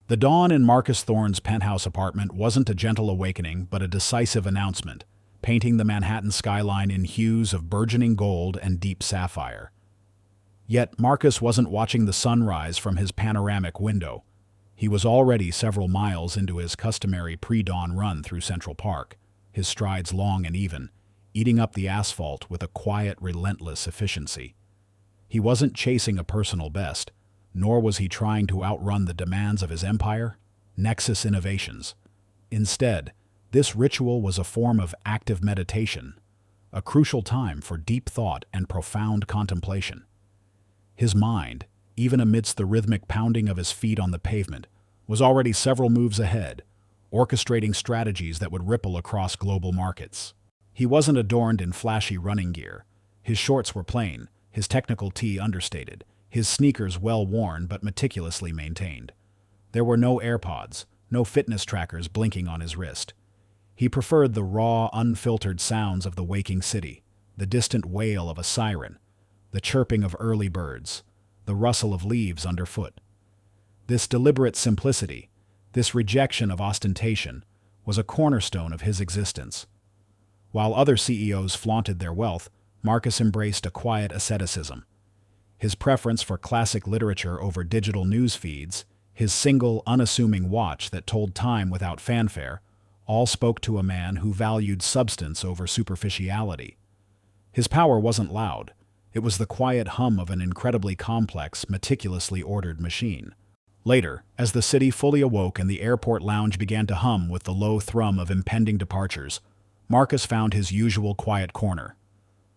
The dawn in Marcus Thorne's penthouse apartment wasn't a gentle awakening, but a decisive announcement, painting the Manhattan skyline in hues of burgeoning gold and deep sapphire. Yet Marcus wasn't watching the sunrise from his panoramic window. He was already several miles into his customary pre-dawn run through Central Park, his strides long and even, eating up the asphalt with a quiet, relentless efficiency. He wasn't chasing a personal best, nor was he trying to outrun the demands of his empire, Nexus Innovations. Instead, this ritual was a form of active meditation, a crucial time for deep thought and profound contemplation. His mind, even amidst the rhythmic pounding of his feet on the pavement, was already several moves ahead, orchestrating strategies that would ripple across global markets. He wasn't adorned in flashy running gear. His shorts were plain, his technical tee understated, his sneakers well-worn but meticulously maintained. There were no AirPods, no fitness trackers blinking on his wrist. He preferred the raw, unfiltered sounds of the waking city, the distant wail of a siren, the chirping of early birds, the rustle of leaves underfoot. This deliberate simplicity, this rejection of ostentation, was a cornerstone of his existence. While other CEOs flaunted their wealth, Marcus embraced a quiet asceticism. His preference for classic literature over digital news feeds, his single, unassuming watch that told time without fanfare, all spoke to a man who valued substance over superficiality. His power wasn't loud. It was the quiet hum of an incredibly complex, meticulously ordered machine. Later, as the city fully awoke and the airport lounge began to hum with the low thrum of impending departures, Marcus found his usual quiet corner.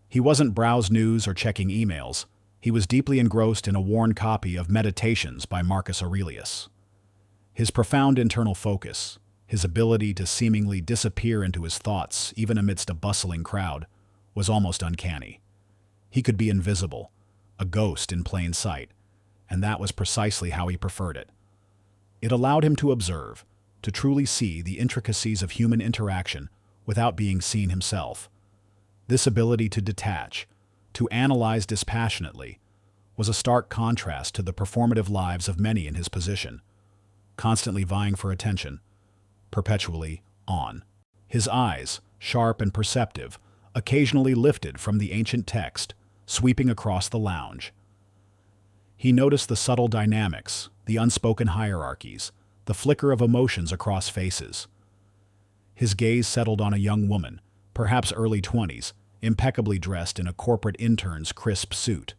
He wasn't browsing news or checking emails. He was deeply engrossed in a worn copy of Meditations by Marcus Aurelius. His profound internal focus, his ability to seemingly disappear into his thoughts even amidst a bustling crowd, was almost uncanny. He could be invisible, a ghost in plain sight, and that was precisely how he preferred it. It allowed him to observe, to truly see the intricacies of human interaction without being seen himself. This ability to detach, to analyze dispassionately, was a stark contrast to the performative lives of many in his position, constantly vying for attention, perpetually on. His eyes, sharp and perceptive, occasionally lifted from the ancient text, sweeping across the lounge. He noticed the subtle dynamics, the unspoken hierarchies, the flicker of emotions across faces. His gaze settled on a young woman, perhaps early 20s, impeccably dressed in a corporate intern's crisp suit.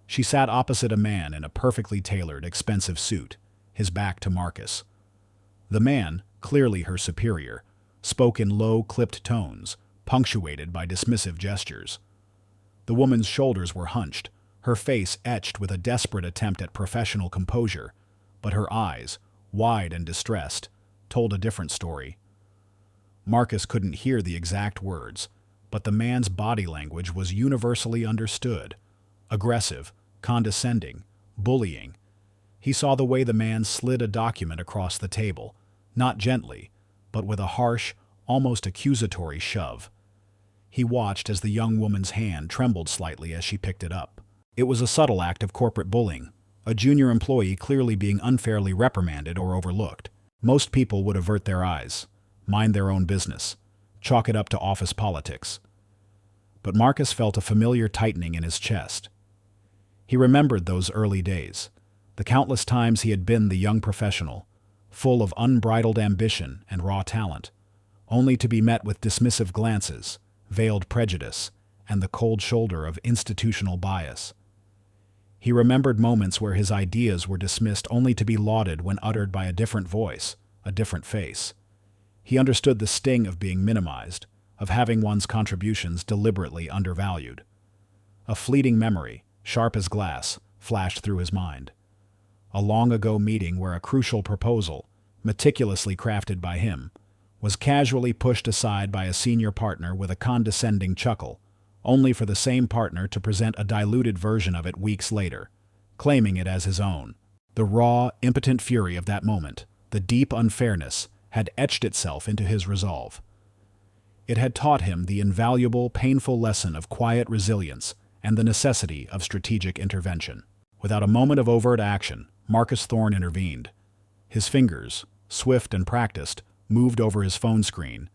She sat opposite a man in a perfectly tailored, expensive suit, his back to Marcus. The man, clearly her superior, spoke in low, clipped tones, punctuated by dismissive gestures. The woman's shoulders were hunched, her face etched with a desperate attempt at professional composure, but her eyes, wide and distressed, told a different story. Marcus couldn't hear the exact words, but the man's body language was universally understood. Aggressive, condescending, bullying. He saw the way the man slid a document across the table, not gently, but with a harsh, almost accusatory shove. He watched as the young woman's hand trembled slightly as she picked it up. It was a subtle act of corporate bullying, a junior employee clearly being unfairly reprimanded or overlooked. Most people would avert their eyes, mind their own business, chalk it up to office politics. But Marcus felt a familiar tightening in his chest. He remembered those early days, the countless times he had been the young professional, full of unbridled ambition and raw talent, only to be met with dismissive glances, veiled prejudice, and the cold shoulder of institutional bias. He remembered moments where his ideas were dismissed only to be lauded when uttered by a different voice, a different face. He understood the sting of being minimized, of having one's contributions deliberately undervalued. A fleeting memory, sharp as glass, flashed through his mind. A long-ago meeting where a crucial proposal, meticulously crafted by him, was casually pushed aside by a senior partner with a condescending chuckle, only for the same partner to present a diluted version of it weeks later, claiming it as his own. The raw, impotent fury of that moment, the deep unfairness, had etched itself into his resolve. It had taught him the invaluable, painful lesson of quiet resilience and the necessity of strategic intervention. Without a moment of overt action, Marcus Thorne intervened. His fingers, swift and practiced, moved over his phone screen.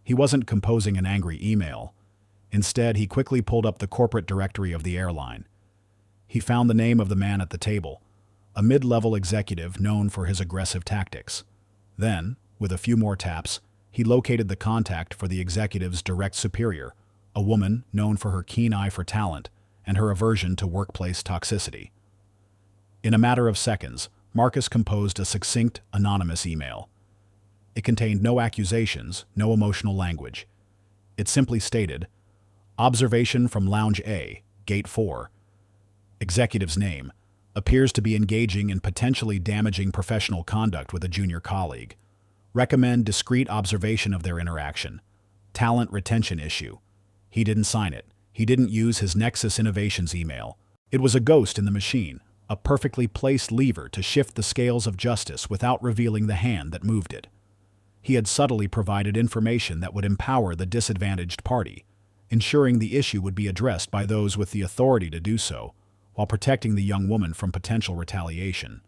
He wasn't composing an angry email. Instead, he quickly pulled up the corporate directory of the airline. He found the name of the man at the table, a mid-level executive known for his aggressive tactics. Then, with a few more taps, he located the contact for the executive's direct superior, a woman known for her keen eye for talent and her aversion to workplace toxicity. In a matter of seconds, Marcus composed a succinct, anonymous email. It contained no accusations, no emotional language. It simply stated, "Observation from Lounge A, Gate 4. Executive's name. Appears to be engaging in potentially damaging professional conduct with a junior colleague. Recommend discreet observation of their interaction. Talent retention issue." He didn't sign it. He didn't use his Nexus Innovations email. It was a ghost in the machine, a perfectly placed lever to shift the scales of justice without revealing the hand that moved it. He had subtly provided information that would empower the disadvantaged party, ensuring the issue would be addressed by those with the authority to do so, while protecting the young woman from potential retaliation.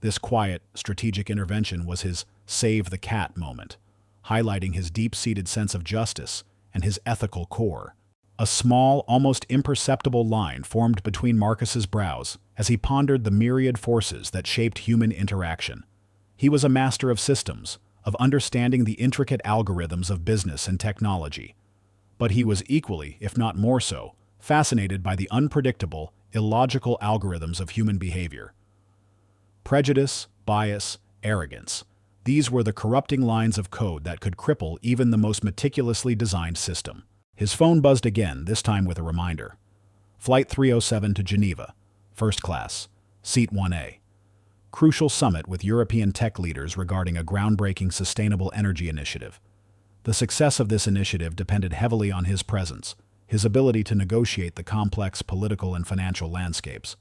This quiet, strategic intervention was his save the cat moment, highlighting his deep-seated sense of justice and his ethical core. A small, almost imperceptible line formed between Marcus's brows as he pondered the myriad forces that shaped human interaction. He was a master of systems, of understanding the intricate algorithms of business and technology. But he was equally, if not more so, fascinated by the unpredictable, illogical algorithms of human behavior. Prejudice, bias, arrogance. These were the corrupting lines of code that could cripple even the most meticulously designed system. His phone buzzed again, this time with a reminder. Flight 307 to Geneva, first class, seat 1A. Crucial summit with European tech leaders regarding a groundbreaking sustainable energy initiative. The success of this initiative depended heavily on his presence, his ability to negotiate the complex political and financial landscapes.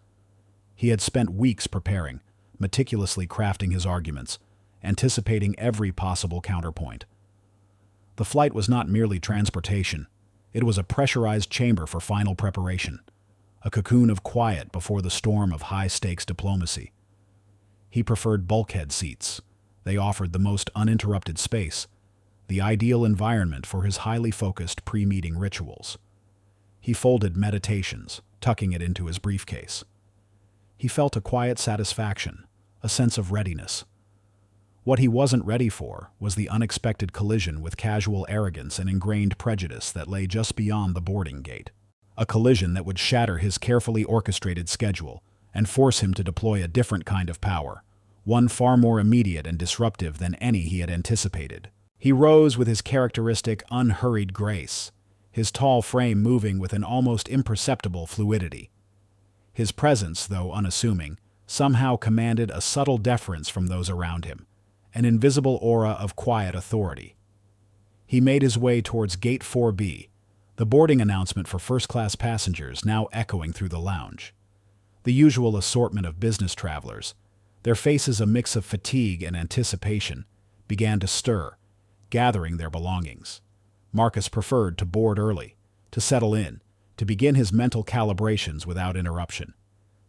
He had spent weeks preparing, meticulously crafting his arguments, anticipating every possible counterpoint. The flight was not merely transportation. It was a pressurized chamber for final preparation, a cocoon of quiet before the storm of high-stakes diplomacy. He preferred bulkhead seats. They offered the most uninterrupted space, the ideal environment for his highly focused pre-meeting rituals. He folded Meditations, tucking it into his briefcase. He felt a quiet satisfaction, a sense of readiness. What he wasn't ready for was the unexpected collision with casual arrogance and ingrained prejudice that lay just beyond the boarding gate. A collision that would shatter his carefully orchestrated schedule and force him to deploy a different kind of power, one far more immediate and disruptive than any he had anticipated. He rose with his characteristic unhurried grace, his tall frame moving with an almost imperceptible fluidity. His presence, though unassuming, somehow commanded a subtle deference from those around him, an invisible aura of quiet authority. He made his way towards Gate 4B, the boarding announcement for first-class passengers now echoing through the lounge. The usual assortment of business travelers, their faces a mix of fatigue and anticipation, began to stir, gathering their belongings. Marcus preferred to board early, to settle in, to begin his mental calibrations without interruption.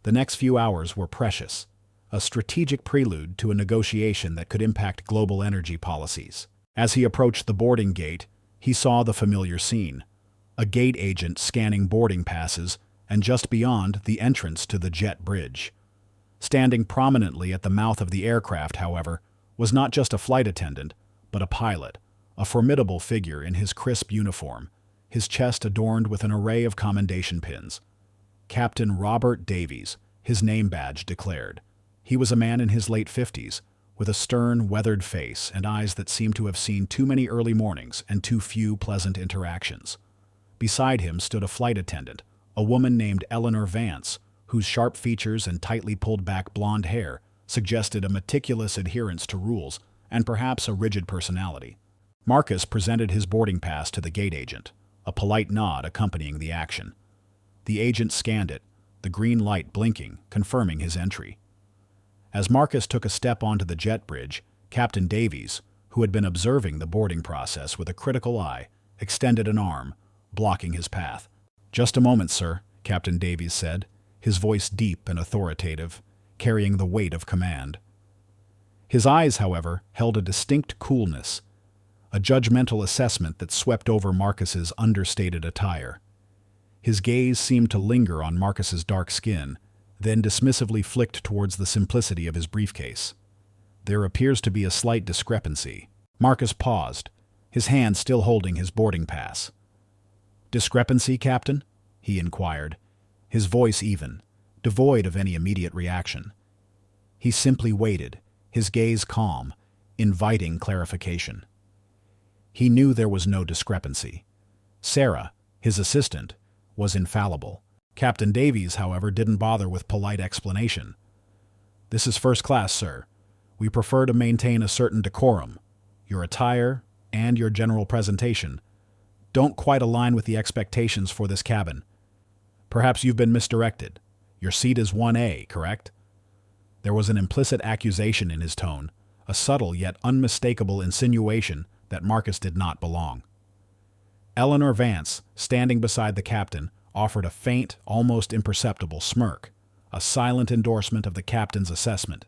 The next few hours were precious, a strategic prelude to a negotiation that could impact global energy policies. As he approached the boarding gate, he saw the familiar scene, a gate agent scanning boarding passes, and just beyond, the entrance to the jet bridge. Standing prominently at the mouth of the aircraft, however, was not just a flight attendant, but a pilot, a formidable figure in his crisp uniform, his chest adorned with an array of commendation pins. Captain Robert Davies, his name badge declared. He was a man in his late 50s, with a stern, weathered face and eyes that seemed to have seen too many early mornings and too few pleasant interactions. Beside him stood a flight attendant, a woman named Eleanor Vance, whose sharp features and tightly pulled-back blonde hair suggested a meticulous adherence to rules and perhaps a rigid personality. Marcus presented his boarding pass to the gate agent, a polite nod accompanying the action. The agent scanned it, the green light blinking, confirming his entry. As Marcus took a step onto the jet bridge, Captain Davies, who had been observing the boarding process with a critical eye, extended an arm, blocking his path. "Just a moment, sir," Captain Davies said, his voice deep and authoritative, carrying the weight of command. His eyes, however, held a distinct coolness, a judgmental assessment that swept over Marcus's understated attire. His gaze seemed to linger on Marcus's dark skin, then dismissively flicked towards the simplicity of his briefcase. There appears to be a slight discrepancy. Marcus paused, his hand still holding his boarding pass. "Discrepancy, Captain?" he inquired, his voice even, devoid of any immediate reaction. He simply waited, his gaze calm, inviting clarification. He knew there was no discrepancy. Sarah, his assistant, was infallible. Captain Davies, however, didn't bother with polite explanation. "This is first class, sir. We prefer to maintain a certain decorum. Your attire and your general presentation don't quite align with the expectations for this cabin. Perhaps you've been misdirected. Your seat is 1A, correct?" There was an implicit accusation in his tone, a subtle yet unmistakable insinuation that Marcus did not belong. Eleanor Vance, standing beside the captain, offered a faint, almost imperceptible smirk, a silent endorsement of the captain's assessment.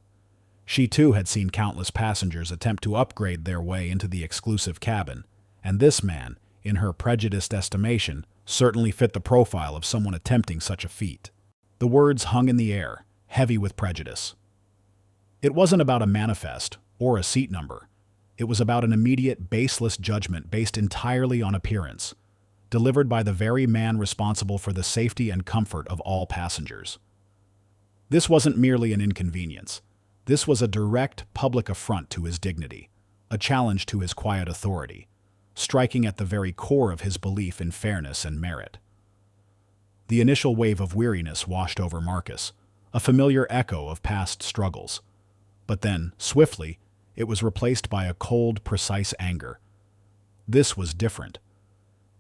She too had seen countless passengers attempt to upgrade their way into the exclusive cabin, and this man, in her prejudiced estimation, certainly fit the profile of someone attempting such a feat. The words hung in the air, heavy with prejudice. It wasn't about a manifest or a seat number. It was about an immediate, baseless judgment based entirely on appearance, delivered by the very man responsible for the safety and comfort of all passengers. This wasn't merely an inconvenience. This was a direct public affront to his dignity, a challenge to his quiet authority, striking at the very core of his belief in fairness and merit. The initial wave of weariness washed over Marcus, a familiar echo of past struggles. But then, swiftly, it was replaced by a cold, precise anger. This was different.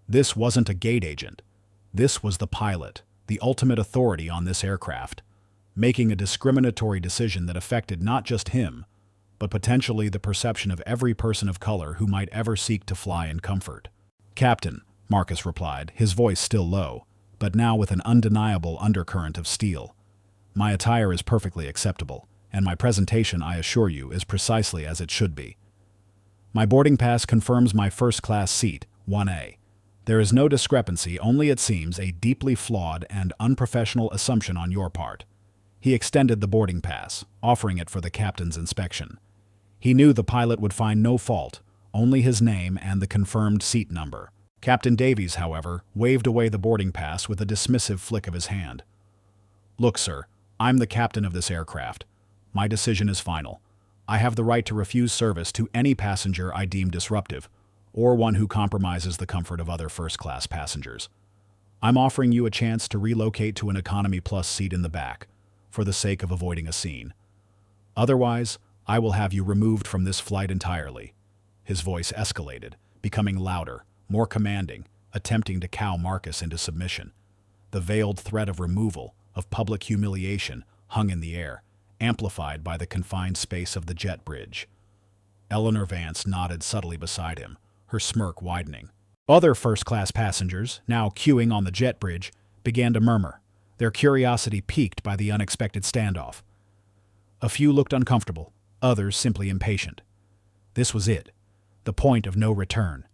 This wasn't a gate agent. This was the pilot, the ultimate authority on this aircraft, making a discriminatory decision that affected not just him, but potentially the perception of every person of color who might ever seek to fly in comfort. "Captain," Marcus replied, his voice still low, but now with an undeniable undercurrent of steel. "My attire is perfectly acceptable, and my presentation, I assure you, is precisely as it should be. My boarding pass confirms my first-class seat, 1A. There is no discrepancy, only it seems a deeply flawed and unprofessional assumption on your part." He extended the boarding pass, offering it for the captain's inspection. He knew the pilot would find no fault, only his name and the confirmed seat number. Captain Davies, however, waved away the boarding pass with a dismissive flick of his hand. "Look, sir, I'm the captain of this aircraft. My decision is final. I have the right to refuse service to any passenger I deem disruptive, or one who compromises the comfort of other first-class passengers. I'm offering you a chance to relocate to an Economy Plus seat in the back, for the sake of avoiding a scene. Otherwise, I will have you removed from this flight entirely." His voice escalated, becoming louder, more commanding, attempting to cow Marcus into submission. The veiled threat of removal, of public humiliation, hung in the air, amplified by the confined space of the jet bridge. Eleanor Vance nodded subtly beside him, her smirk widening. Other first-class passengers, now queuing on the jet bridge, began to murmur, their curiosity piqued by the unexpected standoff. A few looked uncomfortable, others simply impatient. This was it, the point of no return.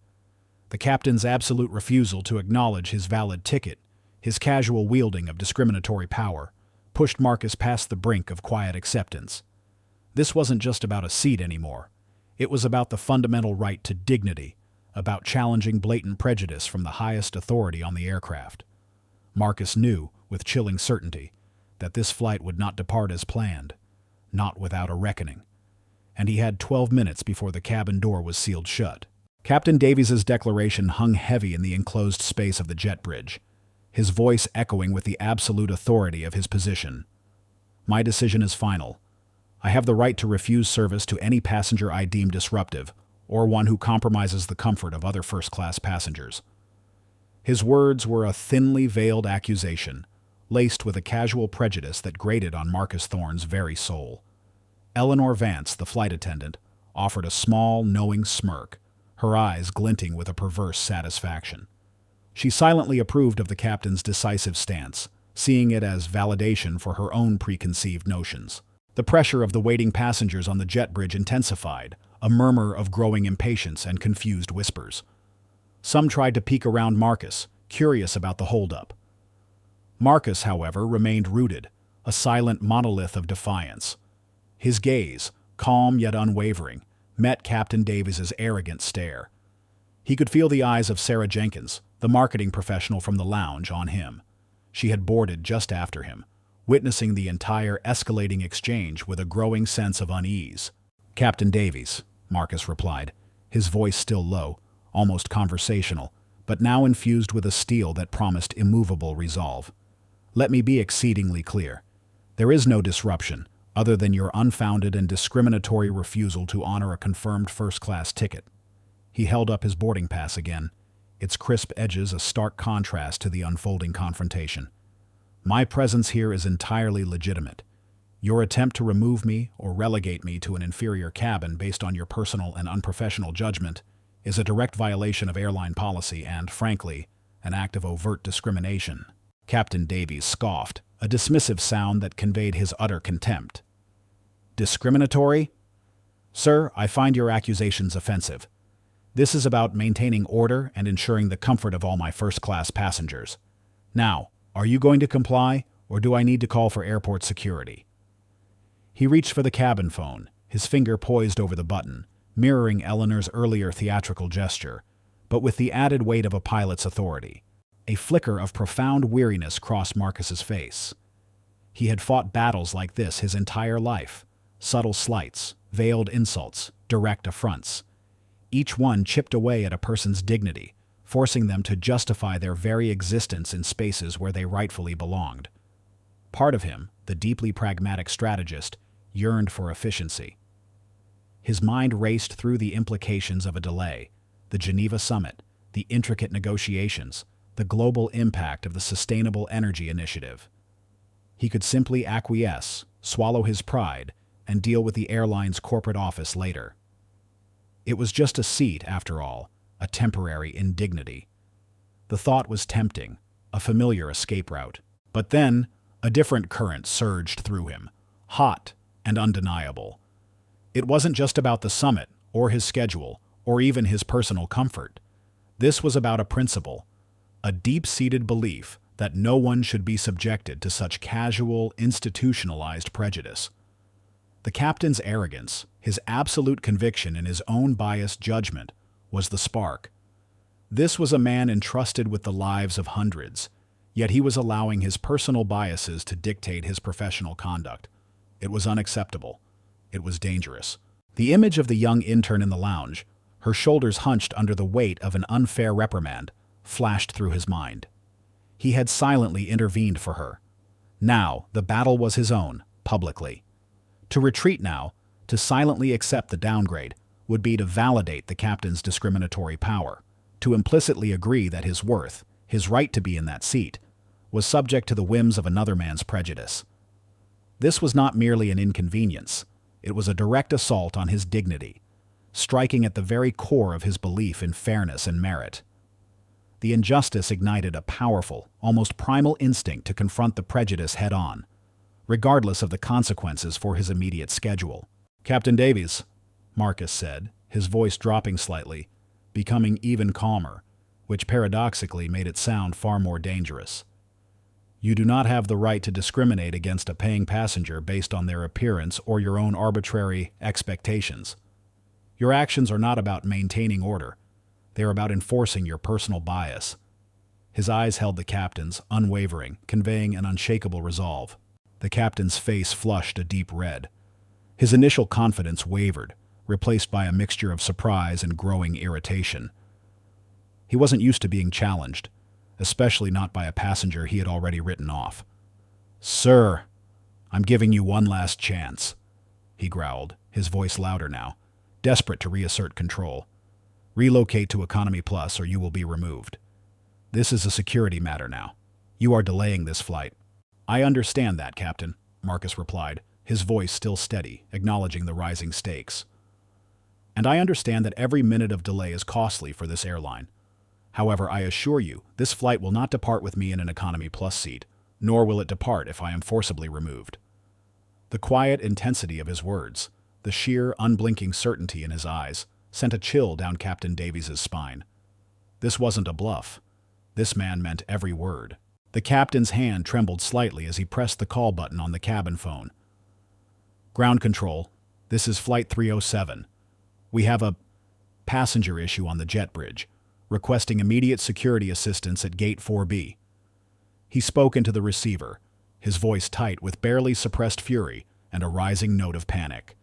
The captain's absolute refusal to acknowledge his valid ticket, his casual wielding of discriminatory power, pushed Marcus past the brink of quiet acceptance. This wasn't just about a seat anymore. It was about the fundamental right to dignity, about challenging blatant prejudice from the highest authority on the aircraft. Marcus knew, with chilling certainty, that this flight would not depart as planned, not without a reckoning. And he had 12 minutes before the cabin door was sealed shut. Captain Davies's declaration hung heavy in the enclosed space of the jet bridge, his voice echoing with the absolute authority of his position. "My decision is final. I have the right to refuse service to any passenger I deem disruptive, or one who compromises the comfort of other first-class passengers." His words were a thinly veiled accusation, laced with a casual prejudice that grated on Marcus Thorne's very soul. Eleanor Vance, the flight attendant, offered a small, knowing smirk, her eyes glinting with a perverse satisfaction. She silently approved of the captain's decisive stance, seeing it as validation for her own preconceived notions. The pressure of the waiting passengers on the jet bridge intensified, a murmur of growing impatience and confused whispers. Some tried to peek around Marcus, curious about the holdup. Marcus, however, remained rooted, a silent monolith of defiance. His gaze, calm yet unwavering, met Captain Davies's arrogant stare. He could feel the eyes of Sarah Jenkins, the marketing professional from the lounge, on him. She had boarded just after him, witnessing the entire escalating exchange with a growing sense of unease. "Captain Davies," Marcus replied, his voice still low, almost conversational, but now infused with a steel that promised immovable resolve. "Let me be exceedingly clear. There is no disruption, other than your unfounded and discriminatory refusal to honor a confirmed first-class ticket." He held up his boarding pass again, its crisp edges a stark contrast to the unfolding confrontation. "My presence here is entirely legitimate. Your attempt to remove me or relegate me to an inferior cabin based on your personal and unprofessional judgment is a direct violation of airline policy and, frankly, an act of overt discrimination." Captain Davies scoffed, a dismissive sound that conveyed his utter contempt. "Discriminatory? Sir, I find your accusations offensive. This is about maintaining order and ensuring the comfort of all my first-class passengers. Now, are you going to comply, or do I need to call for airport security?" He reached for the cabin phone, his finger poised over the button, mirroring Eleanor's earlier theatrical gesture, but with the added weight of a pilot's authority. A flicker of profound weariness crossed Marcus's face. He had fought battles like this his entire life. Subtle slights, veiled insults, direct affronts. Each one chipped away at a person's dignity, forcing them to justify their very existence in spaces where they rightfully belonged. Part of him, the deeply pragmatic strategist, yearned for efficiency. His mind raced through the implications of a delay, the Geneva summit, the intricate negotiations, the global impact of the Sustainable Energy Initiative. He could simply acquiesce, swallow his pride, and deal with the airline's corporate office later. It was just a seat, after all, a temporary indignity. The thought was tempting, a familiar escape route. But then, a different current surged through him, hot and undeniable. It wasn't just about the summit, or his schedule, or even his personal comfort. This was about a principle, a deep-seated belief that no one should be subjected to such casual, institutionalized prejudice. The captain's arrogance, his absolute conviction in his own biased judgment, was the spark. This was a man entrusted with the lives of hundreds, yet he was allowing his personal biases to dictate his professional conduct. It was unacceptable. It was dangerous. The image of the young intern in the lounge, her shoulders hunched under the weight of an unfair reprimand, flashed through his mind. He had silently intervened for her. Now, the battle was his own, publicly. To retreat now, to silently accept the downgrade, would be to validate the captain's discriminatory power, to implicitly agree that his worth, his right to be in that seat, was subject to the whims of another man's prejudice. This was not merely an inconvenience. It was a direct assault on his dignity, striking at the very core of his belief in fairness and merit. The injustice ignited a powerful, almost primal instinct to confront the prejudice head-on, regardless of the consequences for his immediate schedule. "Captain Davies," Marcus said, his voice dropping slightly, becoming even calmer, which paradoxically made it sound far more dangerous. "You do not have the right to discriminate against a paying passenger based on their appearance or your own arbitrary expectations. Your actions are not about maintaining order. They are about enforcing your personal bias." His eyes held the captain's, unwavering, conveying an unshakable resolve. The captain's face flushed a deep red. His initial confidence wavered, replaced by a mixture of surprise and growing irritation. He wasn't used to being challenged, especially not by a passenger he had already written off. "Sir, I'm giving you one last chance," he growled, his voice louder now, desperate to reassert control. "Relocate to Economy Plus or you will be removed. This is a security matter now. You are delaying this flight." "I understand that, Captain," Marcus replied, his voice still steady, acknowledging the rising stakes. "And I understand that every minute of delay is costly for this airline. However, I assure you, this flight will not depart with me in an Economy Plus seat, nor will it depart if I am forcibly removed." The quiet intensity of his words, the sheer, unblinking certainty in his eyes, sent a chill down Captain Davies's spine. This wasn't a bluff. This man meant every word. The captain's hand trembled slightly as he pressed the call button on the cabin phone. "Ground control, this is Flight 307. We have a passenger issue on the jet bridge, requesting immediate security assistance at Gate 4B. He spoke into the receiver, his voice tight with barely suppressed fury and a rising note of panic.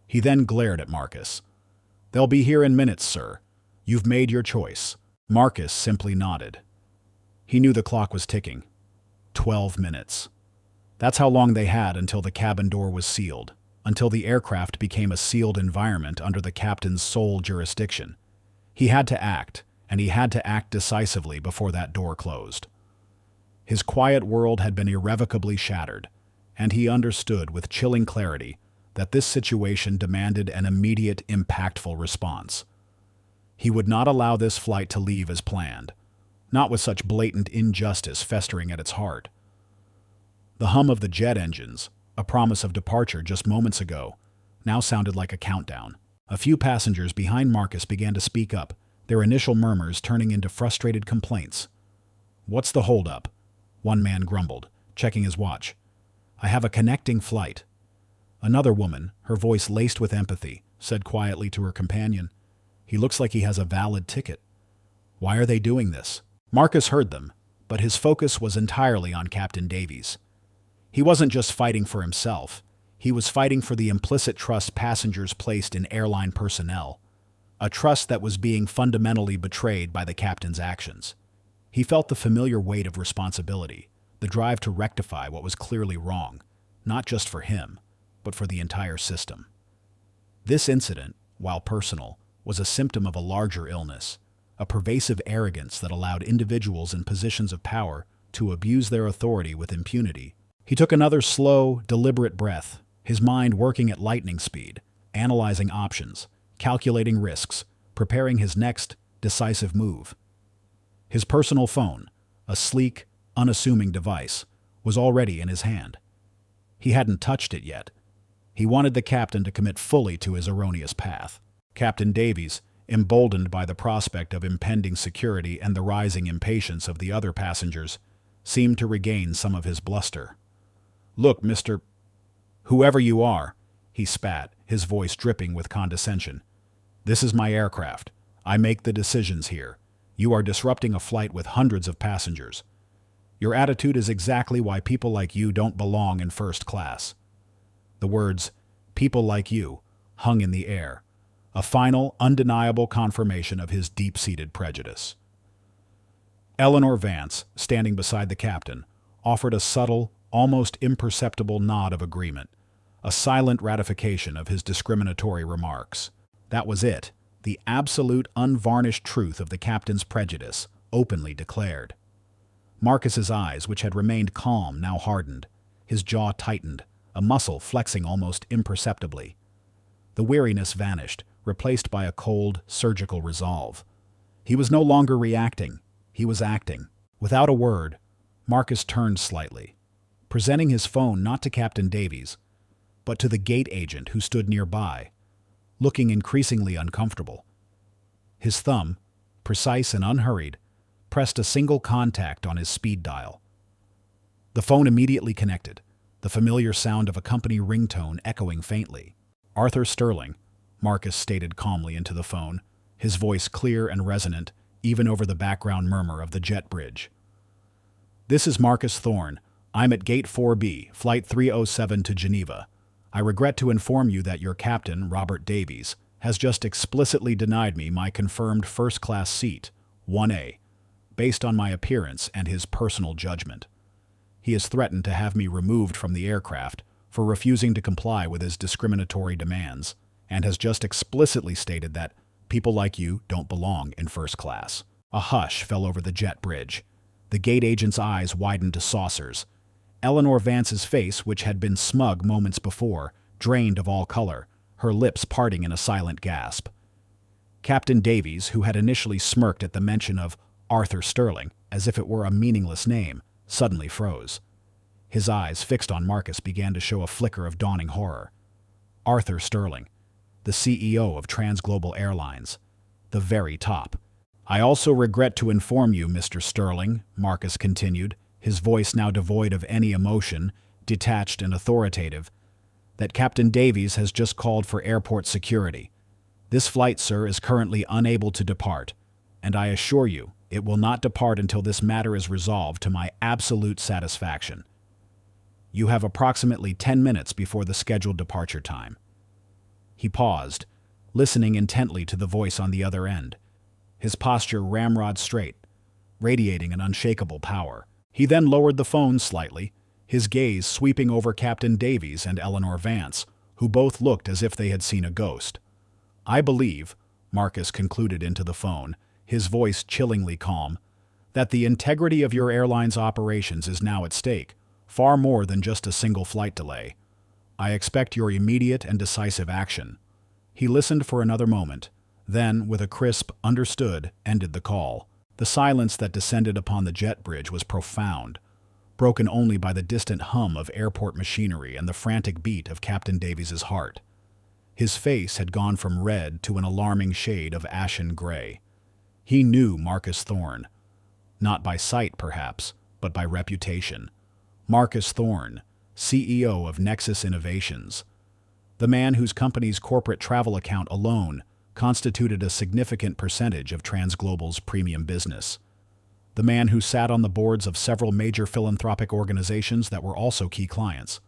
He then glared at Marcus. "They'll be here in minutes, sir. You've made your choice." Marcus simply nodded. He knew the clock was ticking. 12 minutes. That's how long they had until the cabin door was sealed, until the aircraft became a sealed environment under the captain's sole jurisdiction. He had to act, and he had to act decisively before that door closed. His quiet world had been irrevocably shattered, and he understood with chilling clarity that this situation demanded an immediate, impactful response. He would not allow this flight to leave as planned, not with such blatant injustice festering at its heart. The hum of the jet engines, a promise of departure just moments ago, now sounded like a countdown. A few passengers behind Marcus began to speak up, their initial murmurs turning into frustrated complaints. "What's the holdup?" one man grumbled, checking his watch. "I have a connecting flight." Another woman, her voice laced with empathy, said quietly to her companion, "He looks like he has a valid ticket. Why are they doing this?" Marcus heard them, but his focus was entirely on Captain Davies. He wasn't just fighting for himself. He was fighting for the implicit trust passengers placed in airline personnel, a trust that was being fundamentally betrayed by the captain's actions. He felt the familiar weight of responsibility, the drive to rectify what was clearly wrong, not just for him, but for the entire system. This incident, while personal, was a symptom of a larger illness, a pervasive arrogance that allowed individuals in positions of power to abuse their authority with impunity. He took another slow, deliberate breath, his mind working at lightning speed, analyzing options, calculating risks, preparing his next decisive move. His personal phone, a sleek, unassuming device, was already in his hand. He hadn't touched it yet. He wanted the captain to commit fully to his erroneous path. Captain Davies, emboldened by the prospect of impending security and the rising impatience of the other passengers, seemed to regain some of his bluster. "Look, Mr. Whoever you are," he spat, his voice dripping with condescension. "This is my aircraft. I make the decisions here. You are disrupting a flight with hundreds of passengers. Your attitude is exactly why people like you don't belong in first class." The words, "people like you," hung in the air, a final, undeniable confirmation of his deep-seated prejudice. Eleanor Vance, standing beside the captain, offered a subtle, almost imperceptible nod of agreement, a silent ratification of his discriminatory remarks. That was it, the absolute, unvarnished truth of the captain's prejudice, openly declared. Marcus's eyes, which had remained calm, now hardened, his jaw tightened, a muscle flexing almost imperceptibly. The weariness vanished, replaced by a cold, surgical resolve. He was no longer reacting, he was acting. Without a word, Marcus turned slightly, presenting his phone not to Captain Davies, but to the gate agent who stood nearby, looking increasingly uncomfortable. His thumb, precise and unhurried, pressed a single contact on his speed dial. The phone immediately connected, the familiar sound of a company ringtone echoing faintly. "Arthur Sterling," Marcus stated calmly into the phone, his voice clear and resonant, even over the background murmur of the jet bridge. "This is Marcus Thorne. I'm at Gate 4B, Flight 307 to Geneva. I regret to inform you that your captain, Robert Davies, has just explicitly denied me my confirmed first-class seat, 1A, based on my appearance and his personal judgment. He has threatened to have me removed from the aircraft for refusing to comply with his discriminatory demands, and has just explicitly stated that people like you don't belong in first class." A hush fell over the jet bridge. The gate agent's eyes widened to saucers. Eleanor Vance's face, which had been smug moments before, drained of all color, her lips parting in a silent gasp. Captain Davies, who had initially smirked at the mention of Arthur Sterling, as if it were a meaningless name, suddenly froze. His eyes, fixed on Marcus, began to show a flicker of dawning horror. Arthur Sterling, the CEO of Transglobal Airlines, the very top. "I also regret to inform you, Mr. Sterling," Marcus continued, his voice now devoid of any emotion, detached and authoritative, "that Captain Davies has just called for airport security. This flight, sir, is currently unable to depart, and I assure you it will not depart until this matter is resolved to my absolute satisfaction. You have approximately 10 minutes before the scheduled departure time." He paused, listening intently to the voice on the other end, his posture ramrod straight, radiating an unshakable power. He then lowered the phone slightly, his gaze sweeping over Captain Davies and Eleanor Vance, who both looked as if they had seen a ghost. "I believe," Marcus concluded into the phone, his voice chillingly calm, "that the integrity of your airline's operations is now at stake, far more than just a single flight delay. I expect your immediate and decisive action." He listened for another moment, then, with a crisp "understood," ended the call. The silence that descended upon the jet bridge was profound, broken only by the distant hum of airport machinery and the frantic beat of Captain Davies's heart. His face had gone from red to an alarming shade of ashen gray. He knew Marcus Thorne. Not by sight, perhaps, but by reputation. Marcus Thorne, CEO of Nexus Innovations. The man whose company's corporate travel account alone constituted a significant percentage of Transglobal's premium business. The man who sat on the boards of several major philanthropic organizations that were also key clients.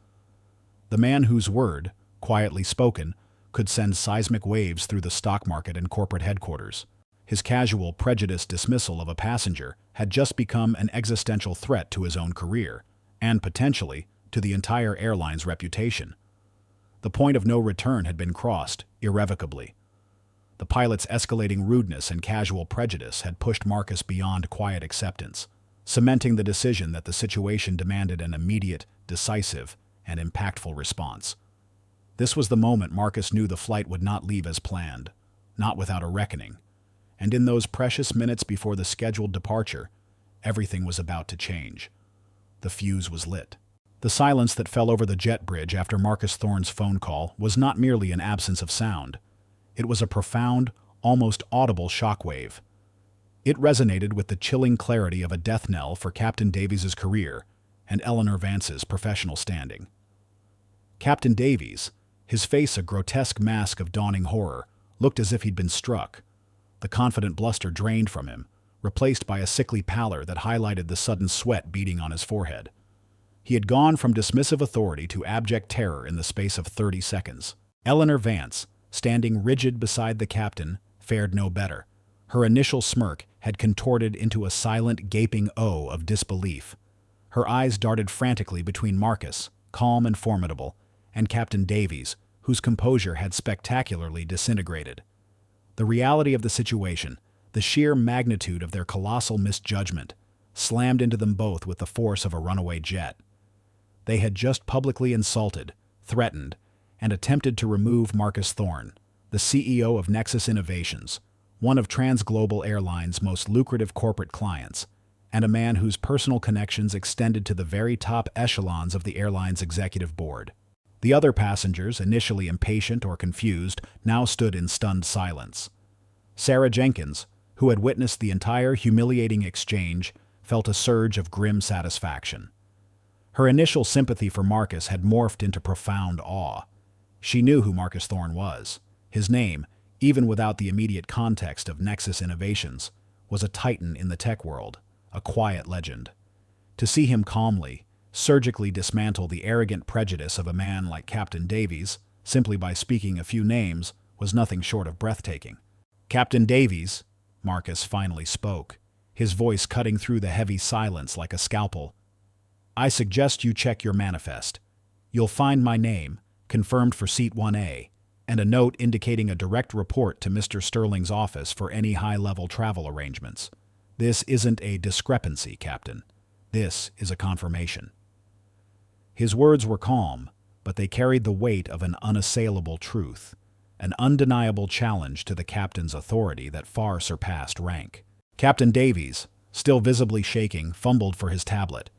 The man whose word, quietly spoken, could send seismic waves through the stock market and corporate headquarters. His casual, prejudiced dismissal of a passenger had just become an existential threat to his own career, and potentially to the entire airline's reputation. The point of no return had been crossed, irrevocably. The pilot's escalating rudeness and casual prejudice had pushed Marcus beyond quiet acceptance, cementing the decision that the situation demanded an immediate, decisive, and impactful response. This was the moment Marcus knew the flight would not leave as planned, not without a reckoning. And in those precious minutes before the scheduled departure, everything was about to change. The fuse was lit. The silence that fell over the jet bridge after Marcus Thorne's phone call was not merely an absence of sound. It was a profound, almost audible shockwave. It resonated with the chilling clarity of a death knell for Captain Davies's career and Eleanor Vance's professional standing. Captain Davies, his face a grotesque mask of dawning horror, looked as if he'd been struck. The confident bluster drained from him, replaced by a sickly pallor that highlighted the sudden sweat beading on his forehead. He had gone from dismissive authority to abject terror in the space of 30 seconds. Eleanor Vance, standing rigid beside the captain, fared no better. Her initial smirk had contorted into a silent, gaping O of disbelief. Her eyes darted frantically between Marcus, calm and formidable, and Captain Davies, whose composure had spectacularly disintegrated. The reality of the situation, the sheer magnitude of their colossal misjudgment, slammed into them both with the force of a runaway jet. They had just publicly insulted, threatened, and attempted to remove Marcus Thorne, the CEO of Nexus Innovations, one of Transglobal Airlines' most lucrative corporate clients, and a man whose personal connections extended to the very top echelons of the airline's executive board. The other passengers, initially impatient or confused, now stood in stunned silence. Sarah Jenkins, who had witnessed the entire humiliating exchange, felt a surge of grim satisfaction. Her initial sympathy for Marcus had morphed into profound awe. She knew who Marcus Thorne was. His name, even without the immediate context of Nexus Innovations, was a titan in the tech world, a quiet legend. To see him calmly, surgically dismantle the arrogant prejudice of a man like Captain Davies, simply by speaking a few names, was nothing short of breathtaking. "Captain Davies," Marcus finally spoke, his voice cutting through the heavy silence like a scalpel, "I suggest you check your manifest. You'll find my name, confirmed for Seat 1A, and a note indicating a direct report to Mr. Sterling's office for any high-level travel arrangements. This isn't a discrepancy, Captain. This is a confirmation." His words were calm, but they carried the weight of an unassailable truth, an undeniable challenge to the captain's authority that far surpassed rank. Captain Davies, still visibly shaking, fumbled for his tablet,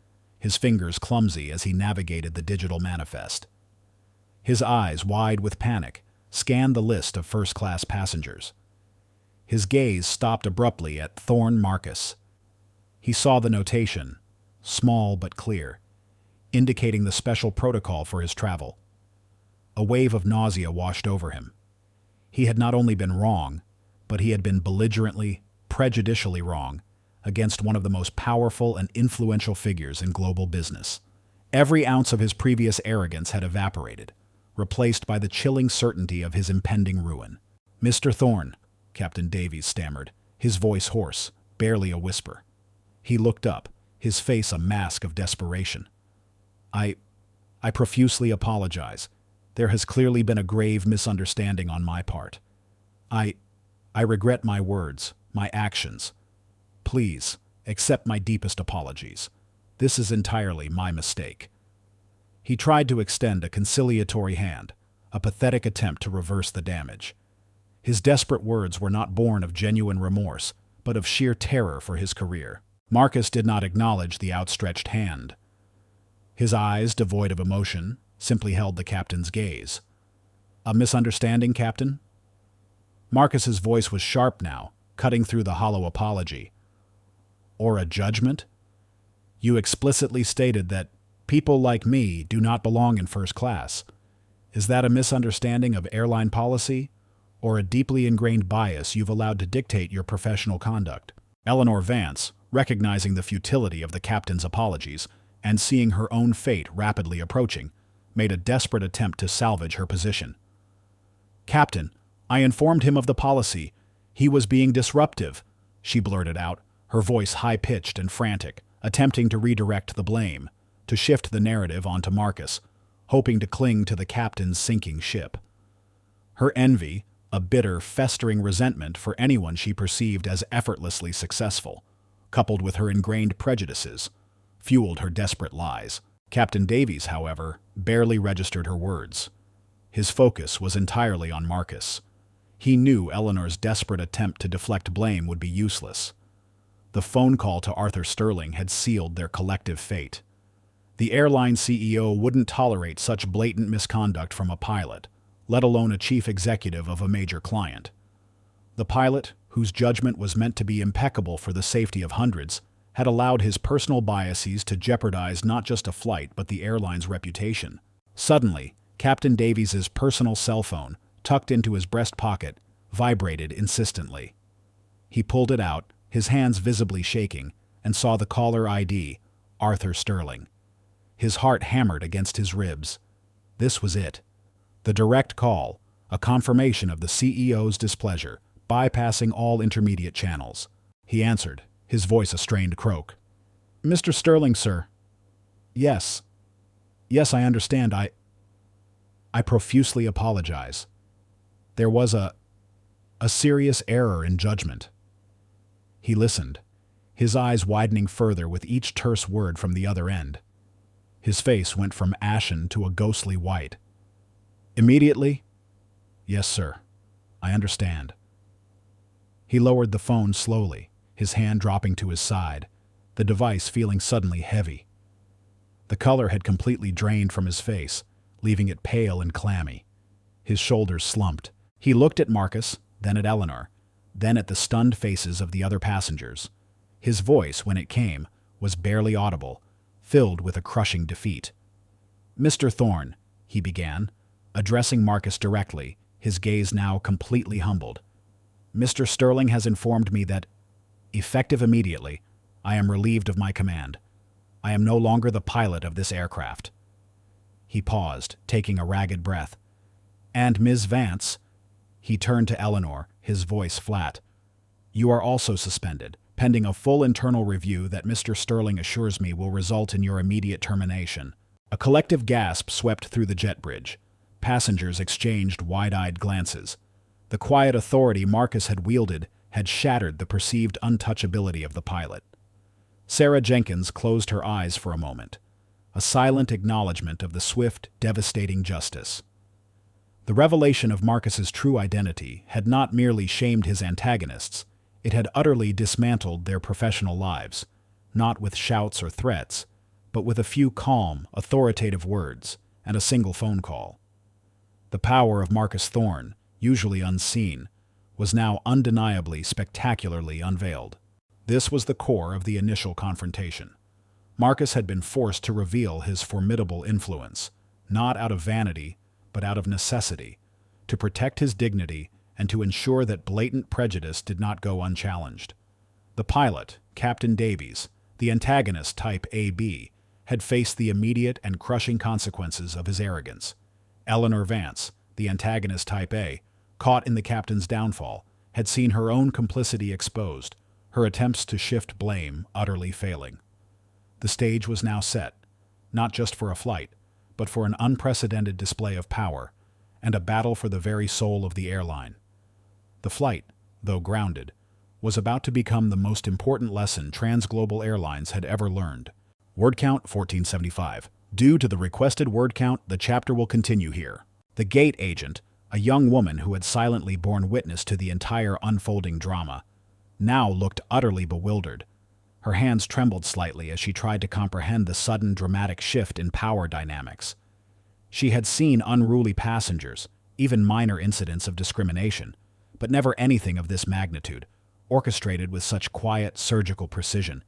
his fingers clumsy as he navigated the digital manifest. His eyes, wide with panic, scanned the list of first-class passengers. His gaze stopped abruptly at Thorne Marcus. He saw the notation, small but clear, indicating the special protocol for his travel. A wave of nausea washed over him. He had not only been wrong, but he had been belligerently, prejudicially wrong against one of the most powerful and influential figures in global business. Every ounce of his previous arrogance had evaporated, replaced by the chilling certainty of his impending ruin. "Mr. Thorne," Captain Davies stammered, his voice hoarse, barely a whisper. He looked up, his face a mask of desperation. I profusely apologize. There has clearly been a grave misunderstanding on my part. I regret my words, my actions. Please, accept my deepest apologies. This is entirely my mistake." He tried to extend a conciliatory hand, a pathetic attempt to reverse the damage. His desperate words were not born of genuine remorse, but of sheer terror for his career. Marcus did not acknowledge the outstretched hand. His eyes, devoid of emotion, simply held the captain's gaze. "A misunderstanding, Captain?" Marcus's voice was sharp now, cutting through the hollow apology. "Or a judgment? You explicitly stated that people like me do not belong in first class. Is that a misunderstanding of airline policy, or a deeply ingrained bias you've allowed to dictate your professional conduct?" Eleanor Vance, recognizing the futility of the captain's apologies and seeing her own fate rapidly approaching, made a desperate attempt to salvage her position. "Captain, I informed him of the policy. He was being disruptive," she blurted out, her voice high-pitched and frantic, attempting to redirect the blame, to shift the narrative onto Marcus, hoping to cling to the captain's sinking ship. Her envy, a bitter, festering resentment for anyone she perceived as effortlessly successful, coupled with her ingrained prejudices, fueled her desperate lies. Captain Davies, however, barely registered her words. His focus was entirely on Marcus. He knew Eleanor's desperate attempt to deflect blame would be useless. The phone call to Arthur Sterling had sealed their collective fate. The airline CEO wouldn't tolerate such blatant misconduct from a pilot, let alone a chief executive of a major client. The pilot, whose judgment was meant to be impeccable for the safety of hundreds, had allowed his personal biases to jeopardize not just a flight but the airline's reputation. Suddenly, Captain Davies's personal cell phone, tucked into his breast pocket, vibrated insistently. He pulled it out, his hands visibly shaking, and saw the caller ID, Arthur Sterling. His heart hammered against his ribs. This was it. The direct call, a confirmation of the CEO's displeasure, bypassing all intermediate channels. He answered, his voice a strained croak. "Mr. Sterling, sir." Yes, I understand. I profusely apologize. There was a serious error in judgment." He listened, his eyes widening further with each terse word from the other end. His face went from ashen to a ghostly white. Immediately, "Yes, sir. I understand." He lowered the phone slowly, his hand dropping to his side, the device feeling suddenly heavy. The color had completely drained from his face, leaving it pale and clammy. His shoulders slumped. He looked at Marcus, then at Eleanor, then at the stunned faces of the other passengers. His voice, when it came, was barely audible, filled with a crushing defeat. "Mr. Thorne," he began, addressing Marcus directly, his gaze now completely humbled. "Mr. Sterling has informed me that, effective immediately, I am relieved of my command. I am no longer the pilot of this aircraft." He paused, taking a ragged breath. "And Ms. Vance," he turned to Eleanor, his voice flat, "you are also suspended, pending a full internal review that Mr. Sterling assures me will result in your immediate termination." A collective gasp swept through the jet bridge. Passengers exchanged wide-eyed glances. The quiet authority Marcus had wielded had shattered the perceived untouchability of the pilot. Sarah Jenkins closed her eyes for a moment, a silent acknowledgement of the swift, devastating justice. The revelation of Marcus's true identity had not merely shamed his antagonists, it had utterly dismantled their professional lives, not with shouts or threats, but with a few calm, authoritative words and a single phone call. The power of Marcus Thorne, usually unseen, was now undeniably spectacularly unveiled. This was the core of the initial confrontation. Marcus had been forced to reveal his formidable influence, not out of vanity, but out of necessity, to protect his dignity and to ensure that blatant prejudice did not go unchallenged. The pilot, Captain Davies, the antagonist type AB, had faced the immediate and crushing consequences of his arrogance. Eleanor Vance, the antagonist type A, caught in the captain's downfall, had seen her own complicity exposed, her attempts to shift blame utterly failing. The stage was now set, not just for a flight, but for an unprecedented display of power, and a battle for the very soul of the airline. The flight, though grounded, was about to become the most important lesson transglobal airlines had ever learned. Word count 1475. Due to the requested word count, the chapter will continue here. The gate agent, a young woman who had silently borne witness to the entire unfolding drama, now looked utterly bewildered. Her hands trembled slightly as she tried to comprehend the sudden dramatic shift in power dynamics. She had seen unruly passengers, even minor incidents of discrimination, but never anything of this magnitude, orchestrated with such quiet, surgical precision.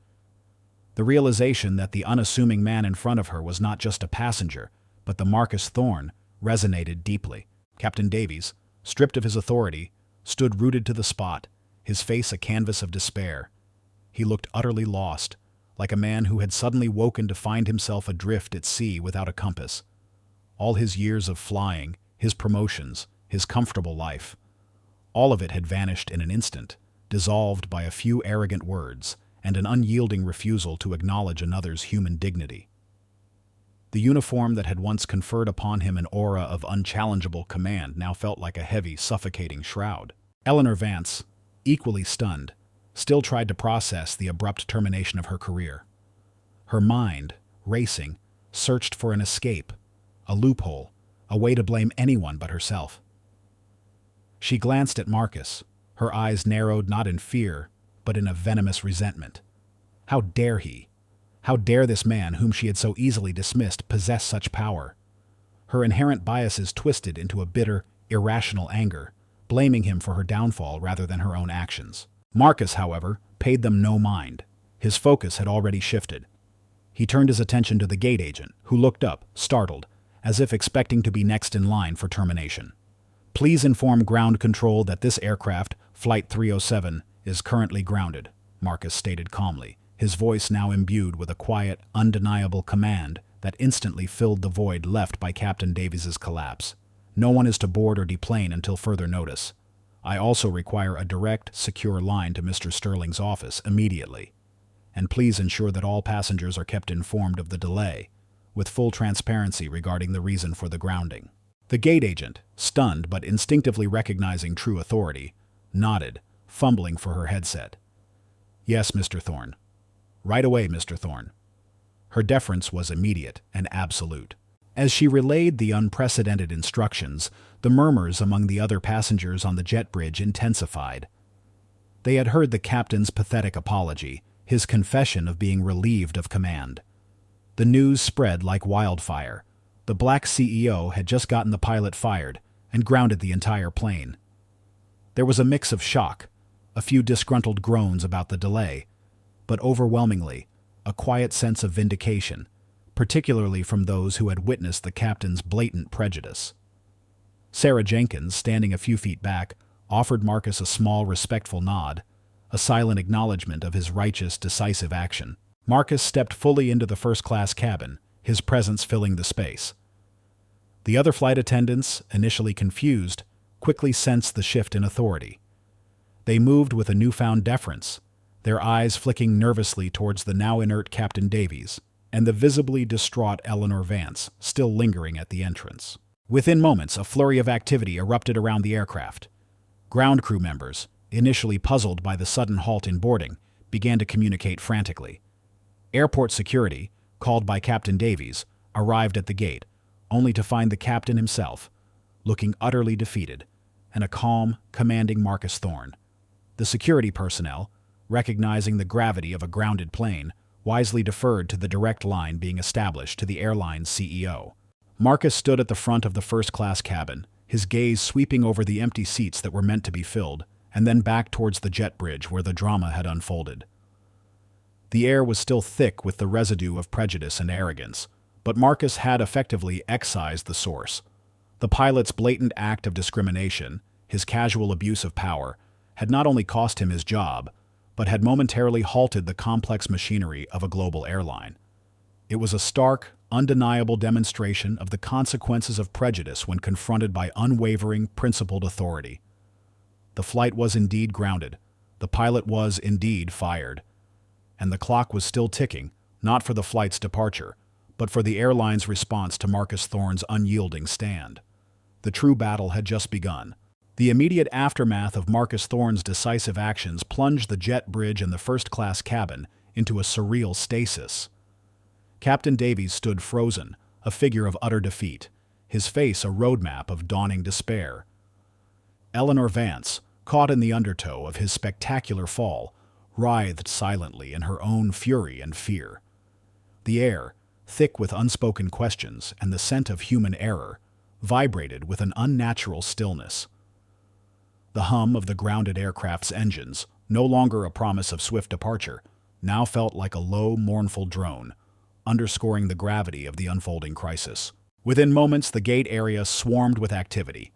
The realization that the unassuming man in front of her was not just a passenger, but the Marcus Thorne, resonated deeply. Captain Davies, stripped of his authority, stood rooted to the spot, his face a canvas of despair. He looked utterly lost, like a man who had suddenly woken to find himself adrift at sea without a compass. All his years of flying, his promotions, his comfortable life, all of it had vanished in an instant, dissolved by a few arrogant words and an unyielding refusal to acknowledge another's human dignity. The uniform that had once conferred upon him an aura of unchallengeable command now felt like a heavy, suffocating shroud. Eleanor Vance, equally stunned, still tried to process the abrupt termination of her career. Her mind, racing, searched for an escape, a loophole, a way to blame anyone but herself. She glanced at Marcus, her eyes narrowed not in fear, but in a venomous resentment. How dare he? How dare this man whom she had so easily dismissed possess such power? Her inherent biases twisted into a bitter, irrational anger, blaming him for her downfall rather than her own actions. Marcus, however, paid them no mind. His focus had already shifted. He turned his attention to the gate agent, who looked up, startled, as if expecting to be next in line for termination. "Please inform ground control that this aircraft, Flight 307, is currently grounded," Marcus stated calmly, his voice now imbued with a quiet, undeniable command that instantly filled the void left by Captain Davies's collapse. "No one is to board or deplane until further notice. I also require a direct, secure line to Mr. Sterling's office immediately. And please ensure that all passengers are kept informed of the delay, with full transparency regarding the reason for the grounding." The gate agent, stunned but instinctively recognizing true authority, nodded, fumbling for her headset. "Yes, Mr. Thorne. Right away, Mr. Thorne." Her deference was immediate and absolute. As she relayed the unprecedented instructions, the murmurs among the other passengers on the jet bridge intensified. They had heard the captain's pathetic apology, his confession of being relieved of command. The news spread like wildfire. The black CEO had just gotten the pilot fired and grounded the entire plane. There was a mix of shock, a few disgruntled groans about the delay, but overwhelmingly, a quiet sense of vindication, particularly from those who had witnessed the captain's blatant prejudice. Sarah Jenkins, standing a few feet back, offered Marcus a small, respectful nod, a silent acknowledgement of his righteous, decisive action. Marcus stepped fully into the first-class cabin, his presence filling the space. The other flight attendants, initially confused, quickly sensed the shift in authority. They moved with a newfound deference, their eyes flicking nervously towards the now inert Captain Davies and the visibly distraught Eleanor Vance, still lingering at the entrance. Within moments, a flurry of activity erupted around the aircraft. Ground crew members, initially puzzled by the sudden halt in boarding, began to communicate frantically. Airport security, called by Captain Davies, arrived at the gate, only to find the captain himself, looking utterly defeated, and a calm, commanding Marcus Thorne. The security personnel, recognizing the gravity of a grounded plane, wisely deferred to the direct line being established to the airline's CEO. Marcus stood at the front of the first-class cabin, his gaze sweeping over the empty seats that were meant to be filled, and then back towards the jet bridge where the drama had unfolded. The air was still thick with the residue of prejudice and arrogance, but Marcus had effectively excised the source. The pilot's blatant act of discrimination, his casual abuse of power, had not only cost him his job, but had momentarily halted the complex machinery of a global airline. It was a stark, undeniable demonstration of the consequences of prejudice when confronted by unwavering, principled authority. The flight was indeed grounded, the pilot was indeed fired, and the clock was still ticking, not for the flight's departure, but for the airline's response to Marcus Thorne's unyielding stand. The true battle had just begun. The immediate aftermath of Marcus Thorne's decisive actions plunged the jet bridge and the first-class cabin into a surreal stasis. Captain Davies stood frozen, a figure of utter defeat, his face a roadmap of dawning despair. Eleanor Vance, caught in the undertow of his spectacular fall, writhed silently in her own fury and fear. The air, thick with unspoken questions and the scent of human error, vibrated with an unnatural stillness. The hum of the grounded aircraft's engines, no longer a promise of swift departure, now felt like a low, mournful drone, underscoring the gravity of the unfolding crisis. Within moments, the gate area swarmed with activity.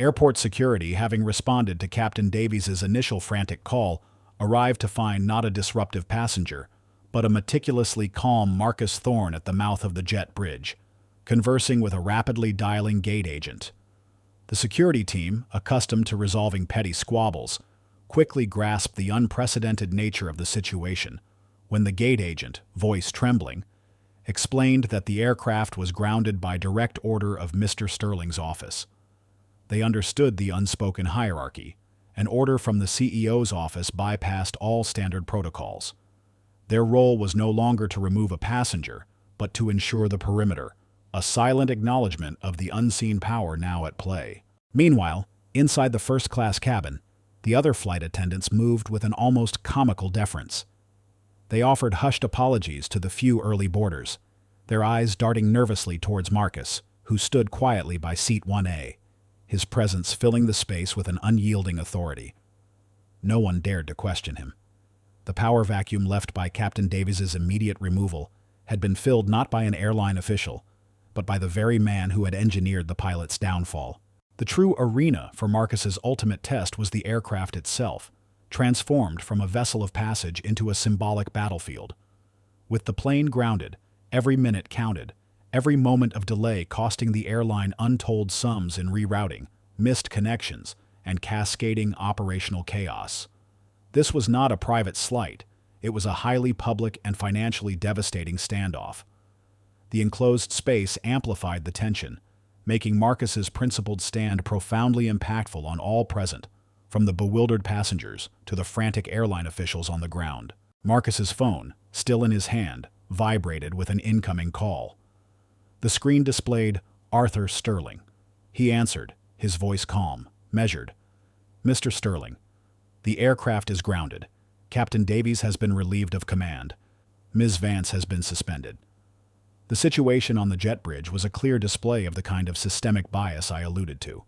Airport security, having responded to Captain Davies's initial frantic call, arrived to find not a disruptive passenger, but a meticulously calm Marcus Thorne at the mouth of the jet bridge, conversing with a rapidly dialing gate agent. The security team, accustomed to resolving petty squabbles, quickly grasped the unprecedented nature of the situation when the gate agent, voice trembling, explained that the aircraft was grounded by direct order of Mr. Sterling's office. They understood the unspoken hierarchy. An order from the CEO's office bypassed all standard protocols. Their role was no longer to remove a passenger, but to ensure the perimeter, a silent acknowledgement of the unseen power now at play. Meanwhile, inside the first-class cabin, the other flight attendants moved with an almost comical deference. They offered hushed apologies to the few early boarders, their eyes darting nervously towards Marcus, who stood quietly by seat 1A, his presence filling the space with an unyielding authority. No one dared to question him. The power vacuum left by Captain Davies's immediate removal had been filled not by an airline official, but by the very man who had engineered the pilot's downfall. The true arena for Marcus's ultimate test was the aircraft itself, transformed from a vessel of passage into a symbolic battlefield. With the plane grounded, every minute counted, every moment of delay costing the airline untold sums in rerouting, missed connections, and cascading operational chaos. This was not a private slight, it was a highly public and financially devastating standoff. The enclosed space amplified the tension, making Marcus's principled stand profoundly impactful on all present, from the bewildered passengers to the frantic airline officials on the ground. Marcus's phone, still in his hand, vibrated with an incoming call. The screen displayed Arthur Sterling. He answered, his voice calm, measured. "Mr. Sterling, the aircraft is grounded. Captain Davies has been relieved of command. Ms. Vance has been suspended." The situation on the jet bridge was a clear display of the kind of systemic bias I alluded to.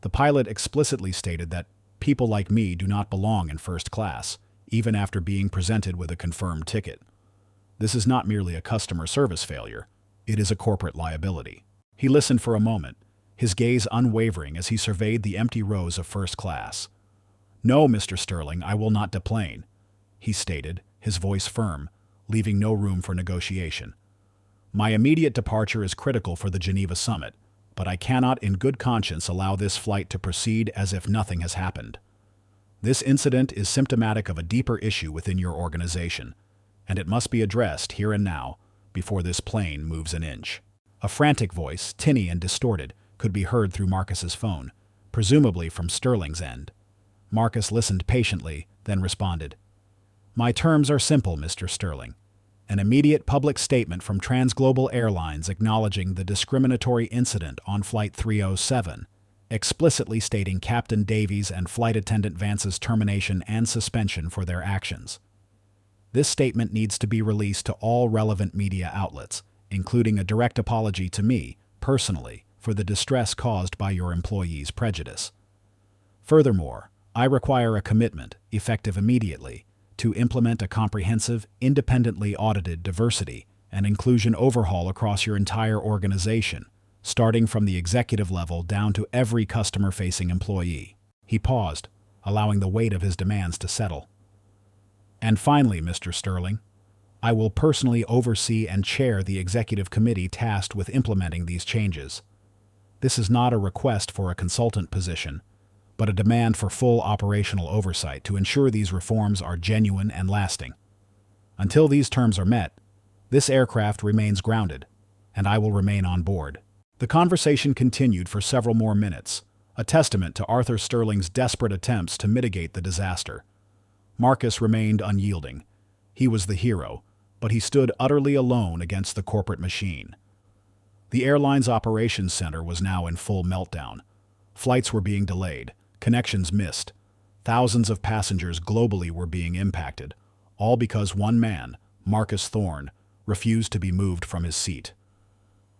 The pilot explicitly stated that people like me do not belong in first class, even after being presented with a confirmed ticket. This is not merely a customer service failure, it is a corporate liability. He listened for a moment, his gaze unwavering as he surveyed the empty rows of first class. "No, Mr. Sterling, I will not deplane," he stated, his voice firm, leaving no room for negotiation. "My immediate departure is critical for the Geneva summit, but I cannot in good conscience allow this flight to proceed as if nothing has happened. This incident is symptomatic of a deeper issue within your organization, and it must be addressed here and now before this plane moves an inch." A frantic voice, tinny and distorted, could be heard through Marcus's phone, presumably from Sterling's end. Marcus listened patiently, then responded, "My terms are simple, Mr. Sterling. An immediate public statement from Transglobal Airlines acknowledging the discriminatory incident on Flight 307, explicitly stating Captain Davies and Flight Attendant Vance's termination and suspension for their actions." This statement needs to be released to all relevant media outlets, including a direct apology to me, personally, for the distress caused by your employees' prejudice. Furthermore, I require a commitment, effective immediately, to implement a comprehensive, independently audited diversity and inclusion overhaul across your entire organization, starting from the executive level down to every customer-facing employee. He paused, allowing the weight of his demands to settle. And finally, Mr. Sterling, I will personally oversee and chair the executive committee tasked with implementing these changes. This is not a request for a consultant position, but a demand for full operational oversight to ensure these reforms are genuine and lasting. Until these terms are met, this aircraft remains grounded, and I will remain on board. The conversation continued for several more minutes, a testament to Arthur Sterling's desperate attempts to mitigate the disaster. Marcus remained unyielding. He was the hero, but he stood utterly alone against the corporate machine. The airline's operations center was now in full meltdown. Flights were being delayed, connections missed. Thousands of passengers globally were being impacted, all because one man, Marcus Thorne, refused to be moved from his seat.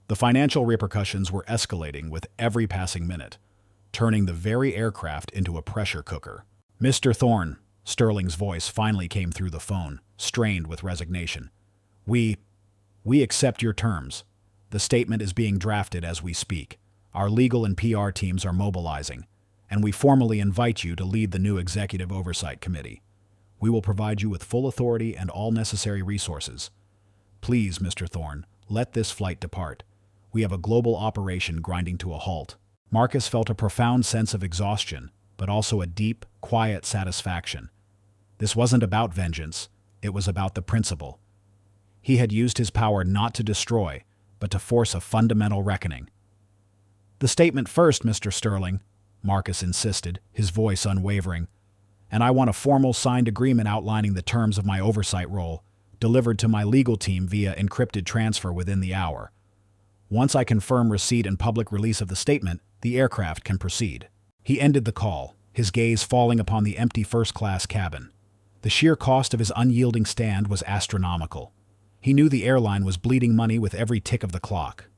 The financial repercussions were escalating with every passing minute, turning the very aircraft into a pressure cooker. "Mr. Thorne," Sterling's voice finally came through the phone, strained with resignation. We accept your terms. The statement is being drafted as we speak. Our legal and PR teams are mobilizing, and we formally invite you to lead the new Executive Oversight Committee. We will provide you with full authority and all necessary resources. Please, Mr. Thorne, let this flight depart. We have a global operation grinding to a halt. Marcus felt a profound sense of exhaustion, but also a deep, quiet satisfaction. This wasn't about vengeance, it was about the principle. He had used his power not to destroy, but to force a fundamental reckoning. "The statement first, Mr. Sterling," Marcus insisted, his voice unwavering. "And I want a formal signed agreement outlining the terms of my oversight role, delivered to my legal team via encrypted transfer within the hour. Once I confirm receipt and public release of the statement, the aircraft can proceed." He ended the call, his gaze falling upon the empty first-class cabin. The sheer cost of his unyielding stand was astronomical. He knew the airline was bleeding money with every tick of the clock.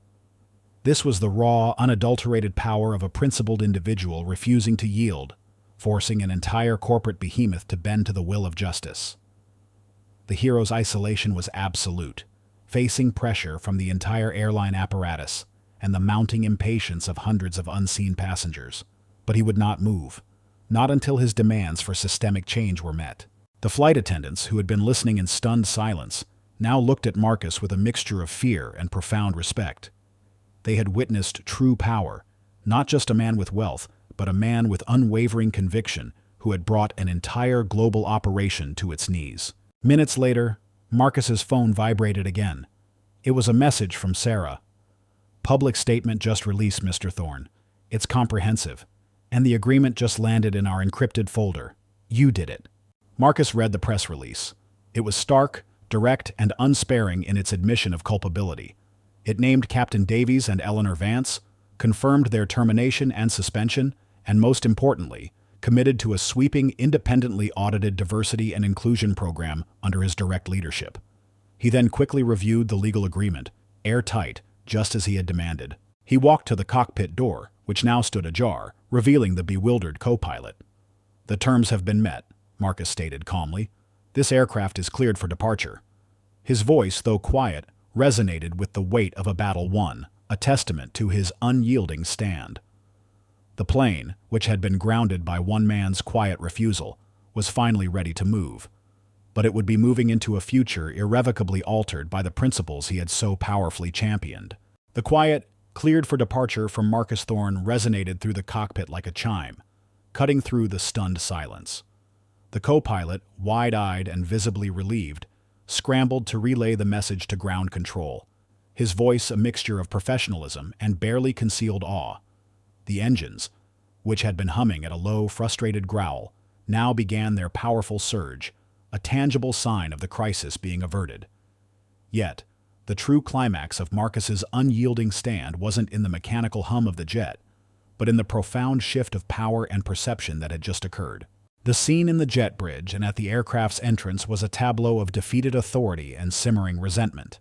This was the raw, unadulterated power of a principled individual refusing to yield, forcing an entire corporate behemoth to bend to the will of justice. The hero's isolation was absolute, facing pressure from the entire airline apparatus and the mounting impatience of hundreds of unseen passengers. But he would not move, not until his demands for systemic change were met. The flight attendants, who had been listening in stunned silence, now looked at Marcus with a mixture of fear and profound respect. They had witnessed true power, not just a man with wealth, but a man with unwavering conviction who had brought an entire global operation to its knees. Minutes later, Marcus's phone vibrated again. It was a message from Sarah. "Public statement just released, Mr. Thorne. It's comprehensive, and the agreement just landed in our encrypted folder. You did it." Marcus read the press release. It was stark, direct, and unsparing in its admission of culpability. It named Captain Davies and Eleanor Vance, confirmed their termination and suspension, and most importantly, committed to a sweeping, independently audited diversity and inclusion program under his direct leadership. He then quickly reviewed the legal agreement, airtight, just as he had demanded. He walked to the cockpit door, which now stood ajar, revealing the bewildered co-pilot. "The terms have been met," Marcus stated calmly. "This aircraft is cleared for departure." His voice, though quiet, resonated with the weight of a battle won, a testament to his unyielding stand. The plane, which had been grounded by one man's quiet refusal, was finally ready to move. But it would be moving into a future irrevocably altered by the principles he had so powerfully championed. The quiet, "cleared for departure" from Marcus Thorne resonated through the cockpit like a chime, cutting through the stunned silence. The co-pilot, wide-eyed and visibly relieved, scrambled to relay the message to ground control, his voice a mixture of professionalism and barely concealed awe. The engines, which had been humming at a low, frustrated growl, now began their powerful surge, a tangible sign of the crisis being averted. Yet, the true climax of Marcus's unyielding stand wasn't in the mechanical hum of the jet, but in the profound shift of power and perception that had just occurred. The scene in the jet bridge and at the aircraft's entrance was a tableau of defeated authority and simmering resentment.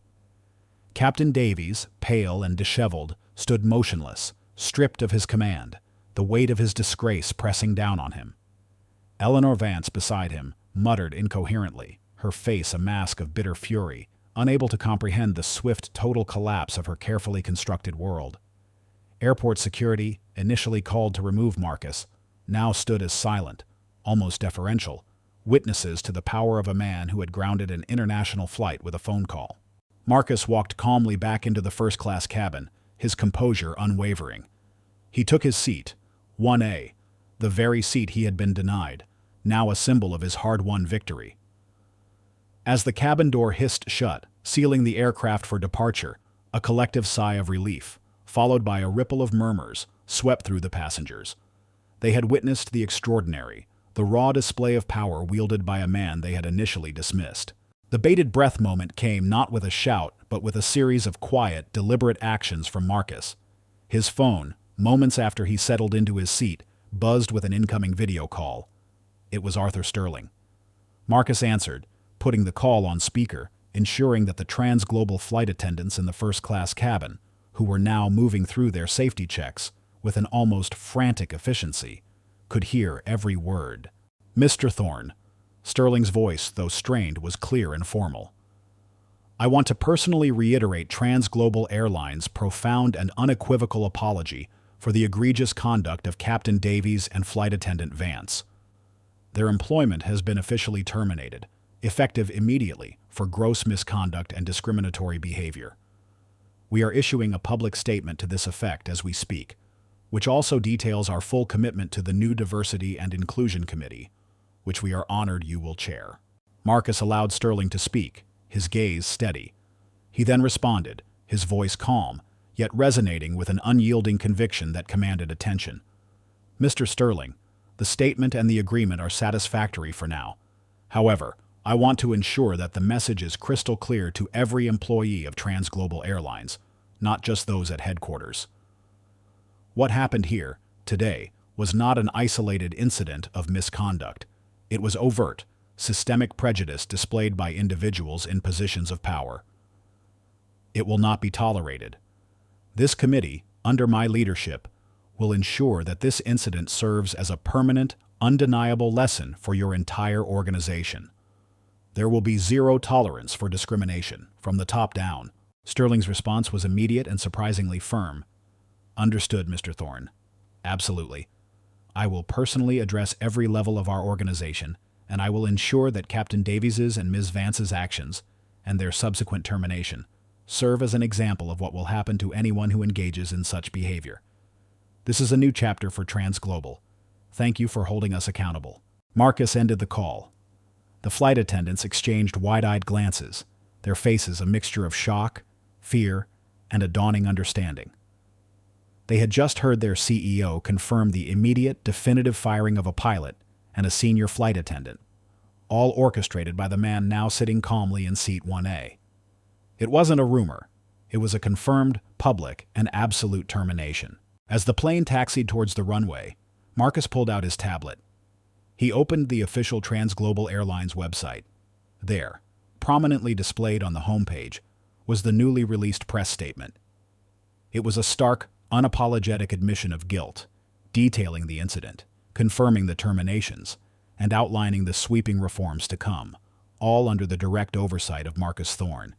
Captain Davies, pale and disheveled, stood motionless, stripped of his command, the weight of his disgrace pressing down on him. Eleanor Vance beside him muttered incoherently, her face a mask of bitter fury, unable to comprehend the swift total collapse of her carefully constructed world. Airport security, initially called to remove Marcus, now stood as silent, almost deferential, witnesses to the power of a man who had grounded an international flight with a phone call. Marcus walked calmly back into the first-class cabin, his composure unwavering. He took his seat, 1A, the very seat he had been denied, now a symbol of his hard-won victory. As the cabin door hissed shut, sealing the aircraft for departure, a collective sigh of relief, followed by a ripple of murmurs, swept through the passengers. They had witnessed the extraordinary, the raw display of power wielded by a man they had initially dismissed. The bated breath moment came not with a shout, but with a series of quiet, deliberate actions from Marcus. His phone, moments after he settled into his seat, buzzed with an incoming video call. It was Arthur Sterling. Marcus answered, putting the call on speaker, ensuring that the trans-global flight attendants in the first-class cabin, who were now moving through their safety checks with an almost frantic efficiency, could hear every word. "Mr. Thorne," Sterling's voice, though strained, was clear and formal. "I want to personally reiterate Trans-Global Airlines' profound and unequivocal apology for the egregious conduct of Captain Davies and Flight Attendant Vance. Their employment has been officially terminated, effective immediately, for gross misconduct and discriminatory behavior. We are issuing a public statement to this effect as we speak, which also details our full commitment to the new Diversity and Inclusion Committee, which we are honored you will chair." Marcus allowed Sterling to speak, his gaze steady. He then responded, his voice calm, yet resonating with an unyielding conviction that commanded attention. "Mr. Sterling, the statement and the agreement are satisfactory for now. However, I want to ensure that the message is crystal clear to every employee of Trans-Global Airlines, not just those at headquarters. What happened here, today, was not an isolated incident of misconduct. It was overt, systemic prejudice displayed by individuals in positions of power. It will not be tolerated. This committee, under my leadership, will ensure that this incident serves as a permanent, undeniable lesson for your entire organization. There will be zero tolerance for discrimination, from the top down." Sterling's response was immediate and surprisingly firm. "Understood, Mr. Thorne. Absolutely. I will personally address every level of our organization, and I will ensure that Captain Davies's and Ms. Vance's actions, and their subsequent termination, serve as an example of what will happen to anyone who engages in such behavior. This is a new chapter for Trans-Global. Thank you for holding us accountable." Marcus ended the call. The flight attendants exchanged wide-eyed glances, their faces a mixture of shock, fear, and a dawning understanding. They had just heard their CEO confirm the immediate, definitive firing of a pilot and a senior flight attendant, all orchestrated by the man now sitting calmly in seat 1A. It wasn't a rumor. It was a confirmed, public, and absolute termination. As the plane taxied towards the runway, Marcus pulled out his tablet. He opened the official Trans-Global Airlines website. There, prominently displayed on the homepage, was the newly released press statement. It was a stark, unapologetic admission of guilt, detailing the incident, confirming the terminations, and outlining the sweeping reforms to come, all under the direct oversight of Marcus Thorne.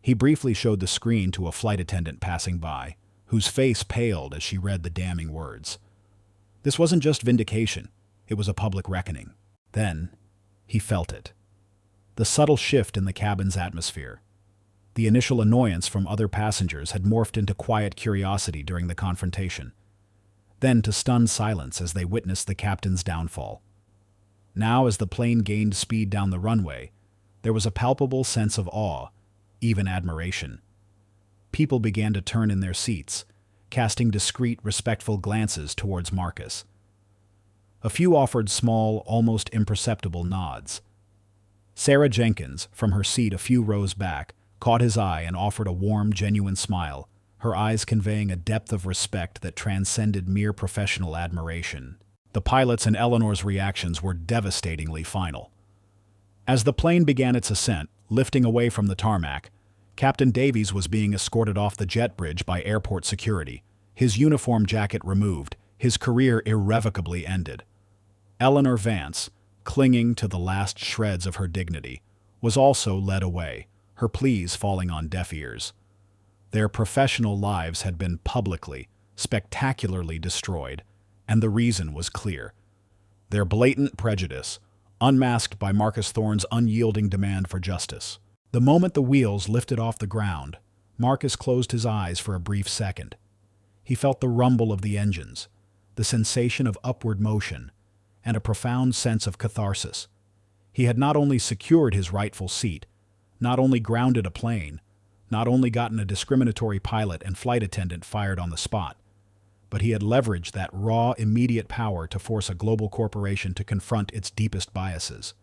He briefly showed the screen to a flight attendant passing by, whose face paled as she read the damning words. This wasn't just vindication, it was a public reckoning. Then, he felt it. The subtle shift in the cabin's atmosphere. The initial annoyance from other passengers had morphed into quiet curiosity during the confrontation, then to stunned silence as they witnessed the captain's downfall. Now, as the plane gained speed down the runway, there was a palpable sense of awe, even admiration. People began to turn in their seats, casting discreet, respectful glances towards Marcus. A few offered small, almost imperceptible nods. Sarah Jenkins, from her seat a few rows back, caught his eye and offered a warm, genuine smile, her eyes conveying a depth of respect that transcended mere professional admiration. The pilot's and Eleanor's reactions were devastatingly final. As the plane began its ascent, lifting away from the tarmac, Captain Davies was being escorted off the jet bridge by airport security, his uniform jacket removed, his career irrevocably ended. Eleanor Vance, clinging to the last shreds of her dignity, was also led away, her pleas falling on deaf ears. Their professional lives had been publicly, spectacularly destroyed, and the reason was clear. Their blatant prejudice, unmasked by Marcus Thorne's unyielding demand for justice. The moment the wheels lifted off the ground, Marcus closed his eyes for a brief second. He felt the rumble of the engines, the sensation of upward motion, and a profound sense of catharsis. He had not only secured his rightful seat, not only grounded a plane, not only gotten a discriminatory pilot and flight attendant fired on the spot, but he had leveraged that raw, immediate power to force a global corporation to confront its deepest biases.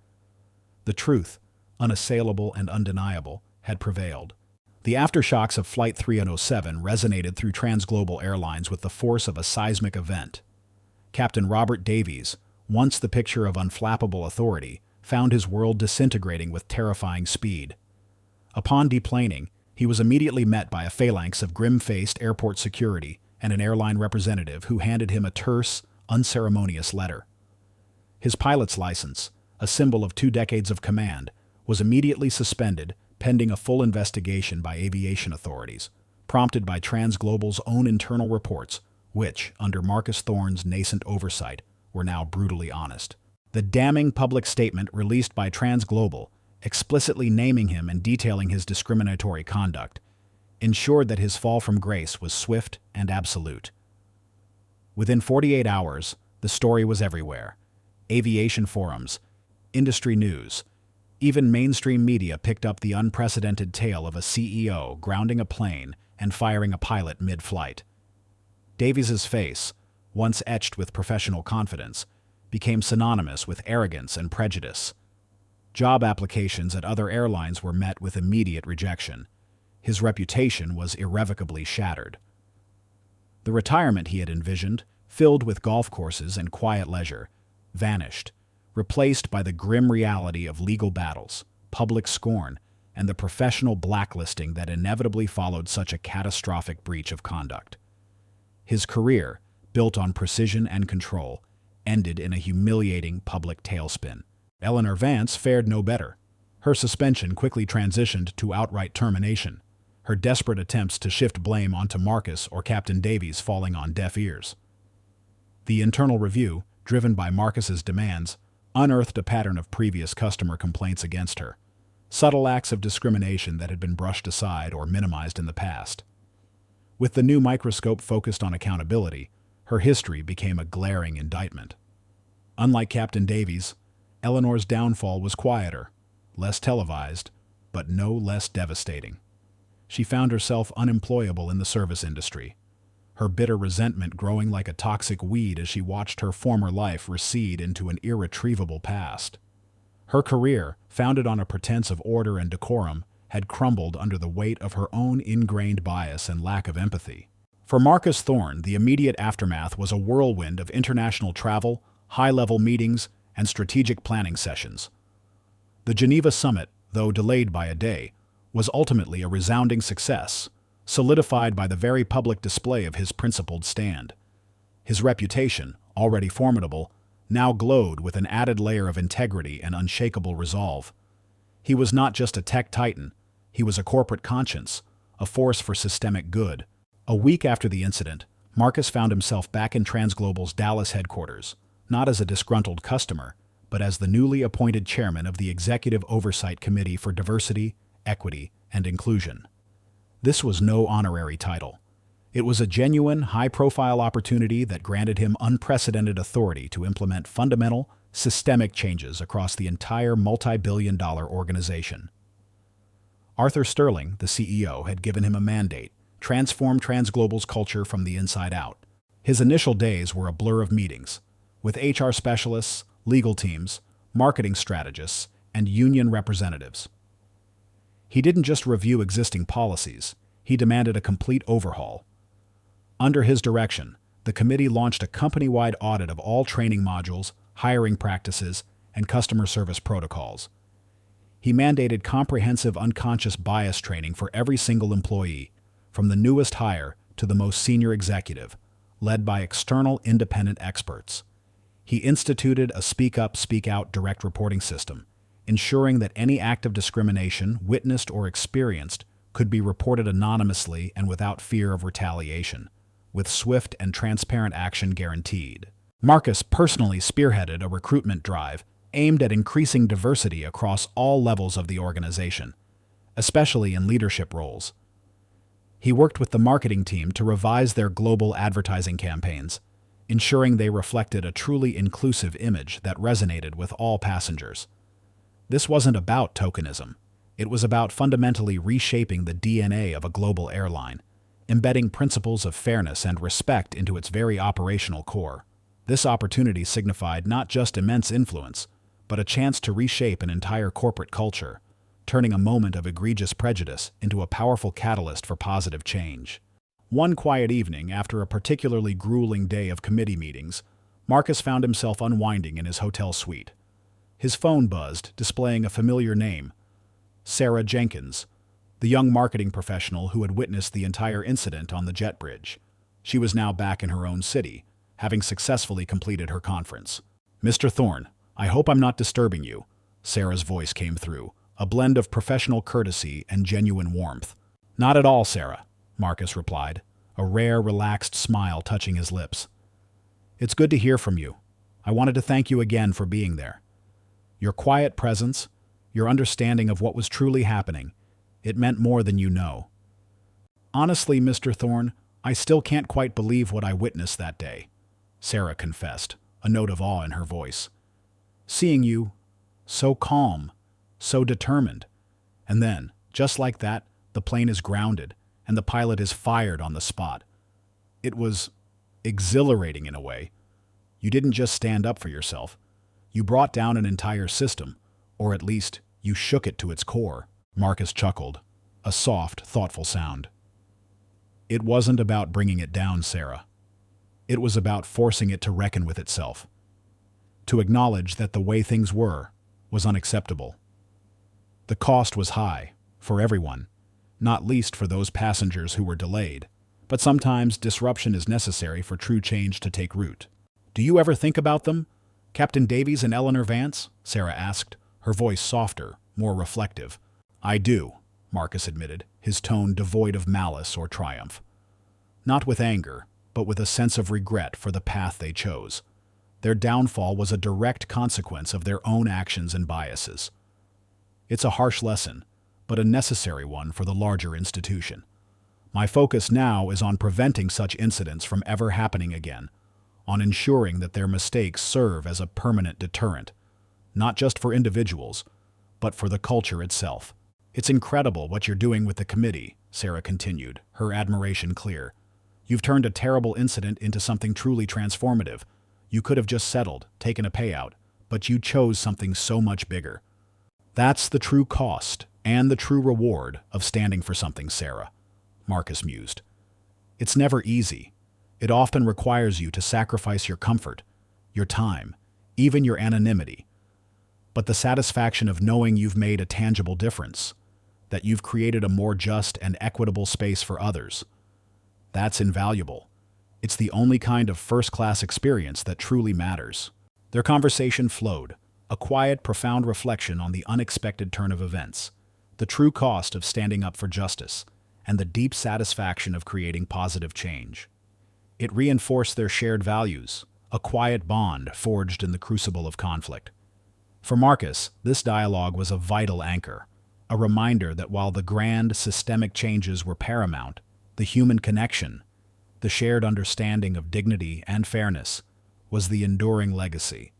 The truth, unassailable and undeniable, had prevailed. The aftershocks of Flight 307 resonated through Transglobal Airlines with the force of a seismic event. Captain Robert Davies, once the picture of unflappable authority, found his world disintegrating with terrifying speed. Upon deplaning, he was immediately met by a phalanx of grim-faced airport security and an airline representative who handed him a terse, unceremonious letter. His pilot's license, a symbol of 2 decades of command, was immediately suspended pending a full investigation by aviation authorities, prompted by Transglobal's own internal reports, which, under Marcus Thorne's nascent oversight, were now brutally honest. The damning public statement released by Transglobal, explicitly naming him and detailing his discriminatory conduct, ensured that his fall from grace was swift and absolute. Within 48 hours, the story was everywhere. Aviation forums, industry news, even mainstream media picked up the unprecedented tale of a CEO grounding a plane and firing a pilot mid-flight. Davies's face, once etched with professional confidence, became synonymous with arrogance and prejudice. Job applications at other airlines were met with immediate rejection. His reputation was irrevocably shattered. The retirement he had envisioned, filled with golf courses and quiet leisure, vanished, replaced by the grim reality of legal battles, public scorn, and the professional blacklisting that inevitably followed such a catastrophic breach of conduct. His career, built on precision and control, ended in a humiliating public tailspin. Eleanor Vance fared no better. Her suspension quickly transitioned to outright termination, her desperate attempts to shift blame onto Marcus or Captain Davies falling on deaf ears. The internal review, driven by Marcus's demands, unearthed a pattern of previous customer complaints against her, subtle acts of discrimination that had been brushed aside or minimized in the past. With the new microscope focused on accountability, her history became a glaring indictment. Unlike Captain Davies, Eleanor's downfall was quieter, less televised, but no less devastating. She found herself unemployable in the service industry, her bitter resentment growing like a toxic weed as she watched her former life recede into an irretrievable past. Her career, founded on a pretense of order and decorum, had crumbled under the weight of her own ingrained bias and lack of empathy. For Marcus Thorne, the immediate aftermath was a whirlwind of international travel, high-level meetings, and strategic planning sessions. The Geneva summit, though delayed by a day, was ultimately a resounding success, solidified by the very public display of his principled stand. His reputation, already formidable, now glowed with an added layer of integrity and unshakable resolve. He was not just a tech titan, he was a corporate conscience, a force for systemic good. A week after the incident, Marcus found himself back in Transglobal's Dallas headquarters, not as a disgruntled customer, but as the newly appointed chairman of the Executive Oversight Committee for Diversity, Equity, and Inclusion. This was no honorary title. It was a genuine, high-profile opportunity that granted him unprecedented authority to implement fundamental, systemic changes across the entire multi-billion-dollar organization. Arthur Sterling, the CEO, had given him a mandate: transform Transglobal's culture from the inside out. His initial days were a blur of meetings, with HR specialists, legal teams, marketing strategists, and union representatives. He didn't just review existing policies, he demanded a complete overhaul. Under his direction, The committee launched a company-wide audit of all training modules, hiring practices, and customer service protocols. He mandated comprehensive unconscious bias training for every single employee, from the newest hire to the most senior executive, led by external independent experts. He instituted a speak up, speak out direct reporting system, ensuring that any act of discrimination, witnessed or experienced, could be reported anonymously and without fear of retaliation, with swift and transparent action guaranteed. Marcus personally spearheaded a recruitment drive aimed at increasing diversity across all levels of the organization, especially in leadership roles. He worked with the marketing team to revise their global advertising campaigns, ensuring they reflected a truly inclusive image that resonated with all passengers. This wasn't about tokenism. It was about fundamentally reshaping the DNA of a global airline, embedding principles of fairness and respect into its very operational core. This opportunity signified not just immense influence, but a chance to reshape an entire corporate culture, turning a moment of egregious prejudice into a powerful catalyst for positive change. One quiet evening, after a particularly grueling day of committee meetings, Marcus found himself unwinding in his hotel suite. His phone buzzed, displaying a familiar name, Sarah Jenkins, the young marketing professional who had witnessed the entire incident on the jet bridge. She was now back in her own city, having successfully completed her conference. "Mr. Thorne, I hope I'm not disturbing you," Sarah's voice came through, a blend of professional courtesy and genuine warmth. "Not at all, Sarah," Marcus replied, a rare, relaxed smile touching his lips. "It's good to hear from you. I wanted to thank you again for being there. Your quiet presence, your understanding of what was truly happening, it meant more than you know." "Honestly, Mr. Thorne, I still can't quite believe what I witnessed that day," Sarah confessed, a note of awe in her voice. "Seeing you, so calm, so determined, and then, just like that, the plane is grounded, and the pilot is fired on the spot. It was exhilarating in a way. You didn't just stand up for yourself. You brought down an entire system, or at least you shook it to its core." Marcus chuckled, a soft, thoughtful sound. "It wasn't about bringing it down, Sarah. It was about forcing it to reckon with itself, to acknowledge that the way things were was unacceptable. The cost was high, for everyone, not least for those passengers who were delayed, but sometimes disruption is necessary for true change to take root." "Do you ever think about them, Captain Davies and Eleanor Vance?" Sarah asked, her voice softer, more reflective. "I do," Marcus admitted, his tone devoid of malice or triumph. "Not with anger, but with a sense of regret for the path they chose. Their downfall was a direct consequence of their own actions and biases. It's a harsh lesson, but a necessary one for the larger institution. My focus now is on preventing such incidents from ever happening again, on ensuring that their mistakes serve as a permanent deterrent, not just for individuals, but for the culture itself." "It's incredible what you're doing with the committee," Sarah continued, her admiration clear. "You've turned a terrible incident into something truly transformative. You could have just settled, taken a payout, but you chose something so much bigger. That's the true cost and the true reward of standing for something, Sarah," Marcus mused. "It's never easy. It often requires you to sacrifice your comfort, your time, even your anonymity. But the satisfaction of knowing you've made a tangible difference, that you've created a more just and equitable space for others, that's invaluable. It's the only kind of first-class experience that truly matters." Their conversation flowed, a quiet, profound reflection on the unexpected turn of events, the true cost of standing up for justice, and the deep satisfaction of creating positive change. It reinforced their shared values, a quiet bond forged in the crucible of conflict. For Marcus, this dialogue was a vital anchor, a reminder that while the grand, systemic changes were paramount, the human connection, the shared understanding of dignity and fairness, was the enduring legacy.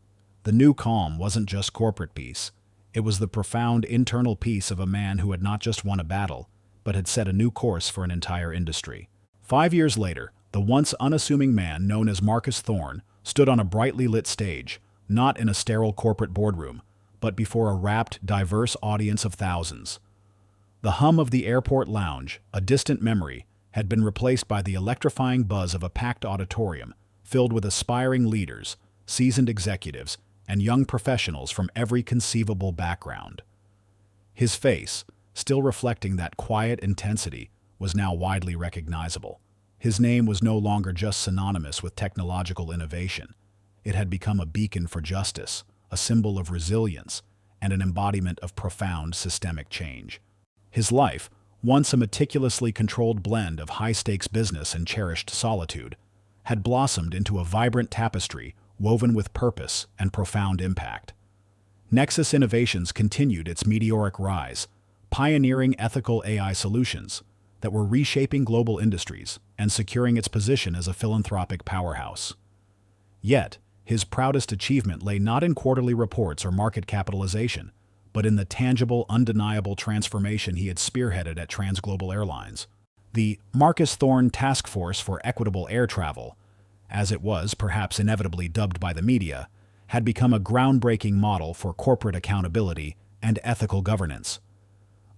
The new calm wasn't just corporate peace. It was the profound internal peace of a man who had not just won a battle, but had set a new course for an entire industry. 5 years later, the once unassuming man known as Marcus Thorne stood on a brightly lit stage, not in a sterile corporate boardroom, but before a rapt, diverse audience of thousands. The hum of the airport lounge, a distant memory, had been replaced by the electrifying buzz of a packed auditorium filled with aspiring leaders, seasoned executives, and young professionals from every conceivable background. His face, still reflecting that quiet intensity, was now widely recognizable. His name was no longer just synonymous with technological innovation. It had become a beacon for justice, a symbol of resilience, and an embodiment of profound systemic change. His life, once a meticulously controlled blend of high-stakes business and cherished solitude, had blossomed into a vibrant tapestry woven with purpose and profound impact. Nexus Innovations continued its meteoric rise, pioneering ethical AI solutions that were reshaping global industries and securing its position as a philanthropic powerhouse. Yet, his proudest achievement lay not in quarterly reports or market capitalization, but in the tangible, undeniable transformation he had spearheaded at Transglobal Airlines. The Marcus Thorne Task Force for Equitable Air Travel, as it was perhaps inevitably dubbed by the media, had become a groundbreaking model for corporate accountability and ethical governance.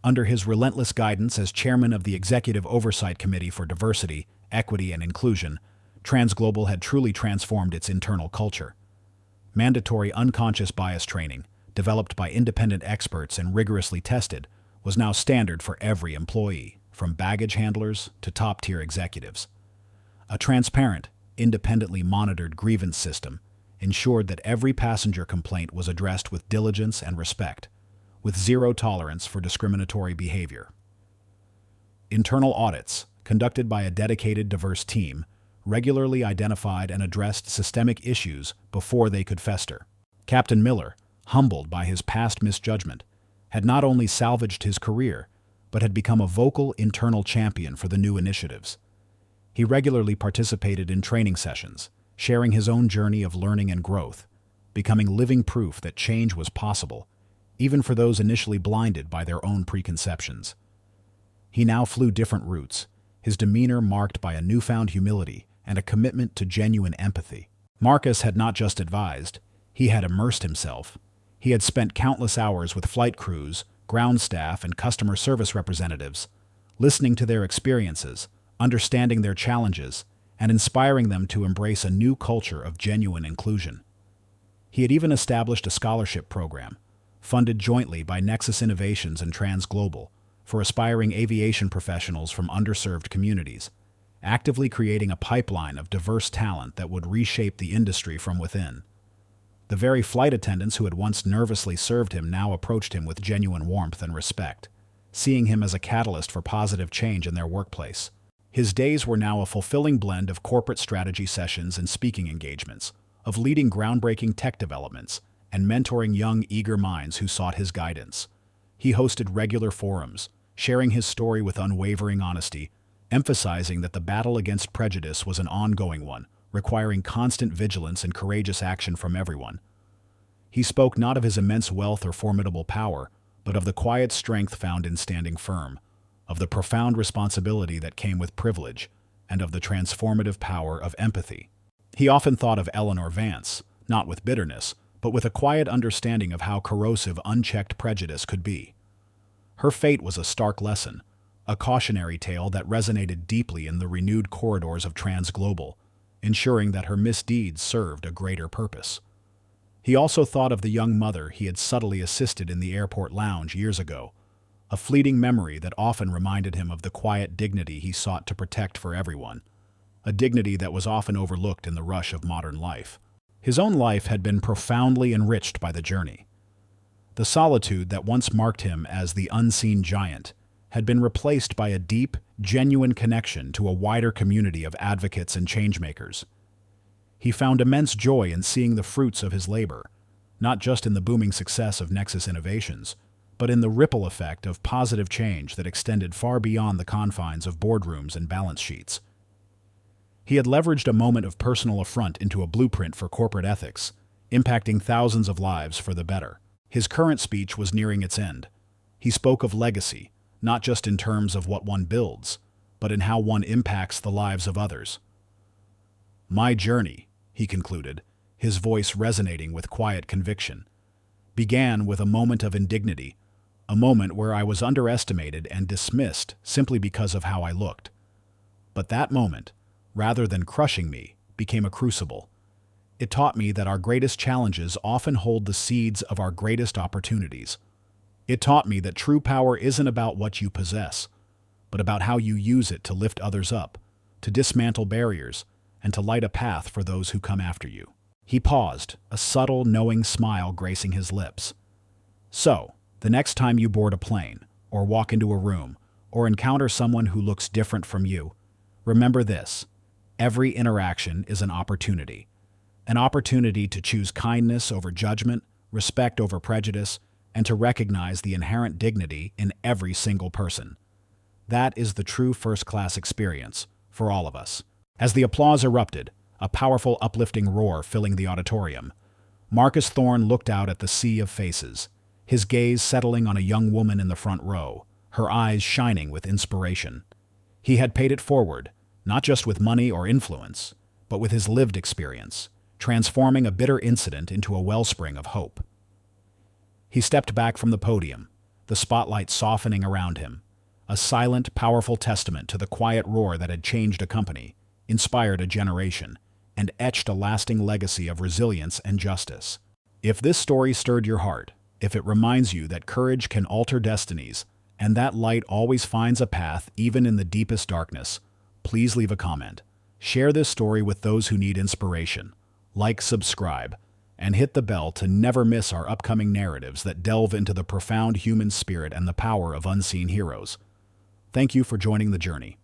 Under his relentless guidance as chairman of the Executive Oversight Committee for Diversity, Equity, and Inclusion, Transglobal had truly transformed its internal culture. Mandatory unconscious bias training, developed by independent experts and rigorously tested, was now standard for every employee, from baggage handlers to top-tier executives. A transparent, independently monitored grievance system ensured that every passenger complaint was addressed with diligence and respect, with zero tolerance for discriminatory behavior. Internal audits, conducted by a dedicated, diverse team, regularly identified and addressed systemic issues before they could fester. Captain Miller, humbled by his past misjudgment, had not only salvaged his career, but had become a vocal internal champion for the new initiatives. He regularly participated in training sessions, sharing his own journey of learning and growth, becoming living proof that change was possible, even for those initially blinded by their own preconceptions. He now flew different routes, his demeanor marked by a newfound humility and a commitment to genuine empathy. Marcus had not just advised, he had immersed himself. He had spent countless hours with flight crews, ground staff, and customer service representatives, listening to their experiences, understanding their challenges, and inspiring them to embrace a new culture of genuine inclusion. He had even established a scholarship program, funded jointly by Nexus Innovations and Transglobal, for aspiring aviation professionals from underserved communities, actively creating a pipeline of diverse talent that would reshape the industry from within. The very flight attendants who had once nervously served him now approached him with genuine warmth and respect, seeing him as a catalyst for positive change in their workplace. His days were now a fulfilling blend of corporate strategy sessions and speaking engagements, of leading groundbreaking tech developments, and mentoring young, eager minds who sought his guidance. He hosted regular forums, sharing his story with unwavering honesty, emphasizing that the battle against prejudice was an ongoing one, requiring constant vigilance and courageous action from everyone. He spoke not of his immense wealth or formidable power, but of the quiet strength found in standing firm, of the profound responsibility that came with privilege, and of the transformative power of empathy. He often thought of Eleanor Vance, not with bitterness, but with a quiet understanding of how corrosive unchecked prejudice could be. Her fate was a stark lesson, a cautionary tale that resonated deeply in the renewed corridors of Transglobal, ensuring that her misdeeds served a greater purpose. He also thought of the young mother he had subtly assisted in the airport lounge years ago, a fleeting memory that often reminded him of the quiet dignity he sought to protect for everyone, a dignity that was often overlooked in the rush of modern life. His own life had been profoundly enriched by the journey. The solitude that once marked him as the unseen giant had been replaced by a deep, genuine connection to a wider community of advocates and changemakers. He found immense joy in seeing the fruits of his labor, not just in the booming success of Nexus Innovations, but in the ripple effect of positive change that extended far beyond the confines of boardrooms and balance sheets. He had leveraged a moment of personal affront into a blueprint for corporate ethics, impacting thousands of lives for the better. His current speech was nearing its end. He spoke of legacy, not just in terms of what one builds, but in how one impacts the lives of others. "My journey," he concluded, his voice resonating with quiet conviction, "began with a moment of indignity, a moment where I was underestimated and dismissed simply because of how I looked. But that moment, rather than crushing me, became a crucible. It taught me that our greatest challenges often hold the seeds of our greatest opportunities. It taught me that true power isn't about what you possess, but about how you use it to lift others up, to dismantle barriers, and to light a path for those who come after you. He paused, a subtle, knowing smile gracing his lips. So, the next time you board a plane, or walk into a room, or encounter someone who looks different from you, remember this: every interaction is an opportunity. An opportunity to choose kindness over judgment, respect over prejudice, and to recognize the inherent dignity in every single person. That is the true first-class experience for all of us. As the applause erupted, a powerful, uplifting roar filling the auditorium, Marcus Thorne looked out at the sea of faces, his gaze settling on a young woman in the front row, her eyes shining with inspiration. He had paid it forward, not just with money or influence, but with his lived experience, transforming a bitter incident into a wellspring of hope. He stepped back from the podium, the spotlight softening around him, a silent, powerful testament to the quiet roar that had changed a company, inspired a generation, and etched a lasting legacy of resilience and justice. If this story stirred your heart, if it reminds you that courage can alter destinies, and that light always finds a path even in the deepest darkness, please leave a comment. Share this story with those who need inspiration. Like, subscribe, and hit the bell to never miss our upcoming narratives that delve into the profound human spirit and the power of unseen heroes. Thank you for joining the journey.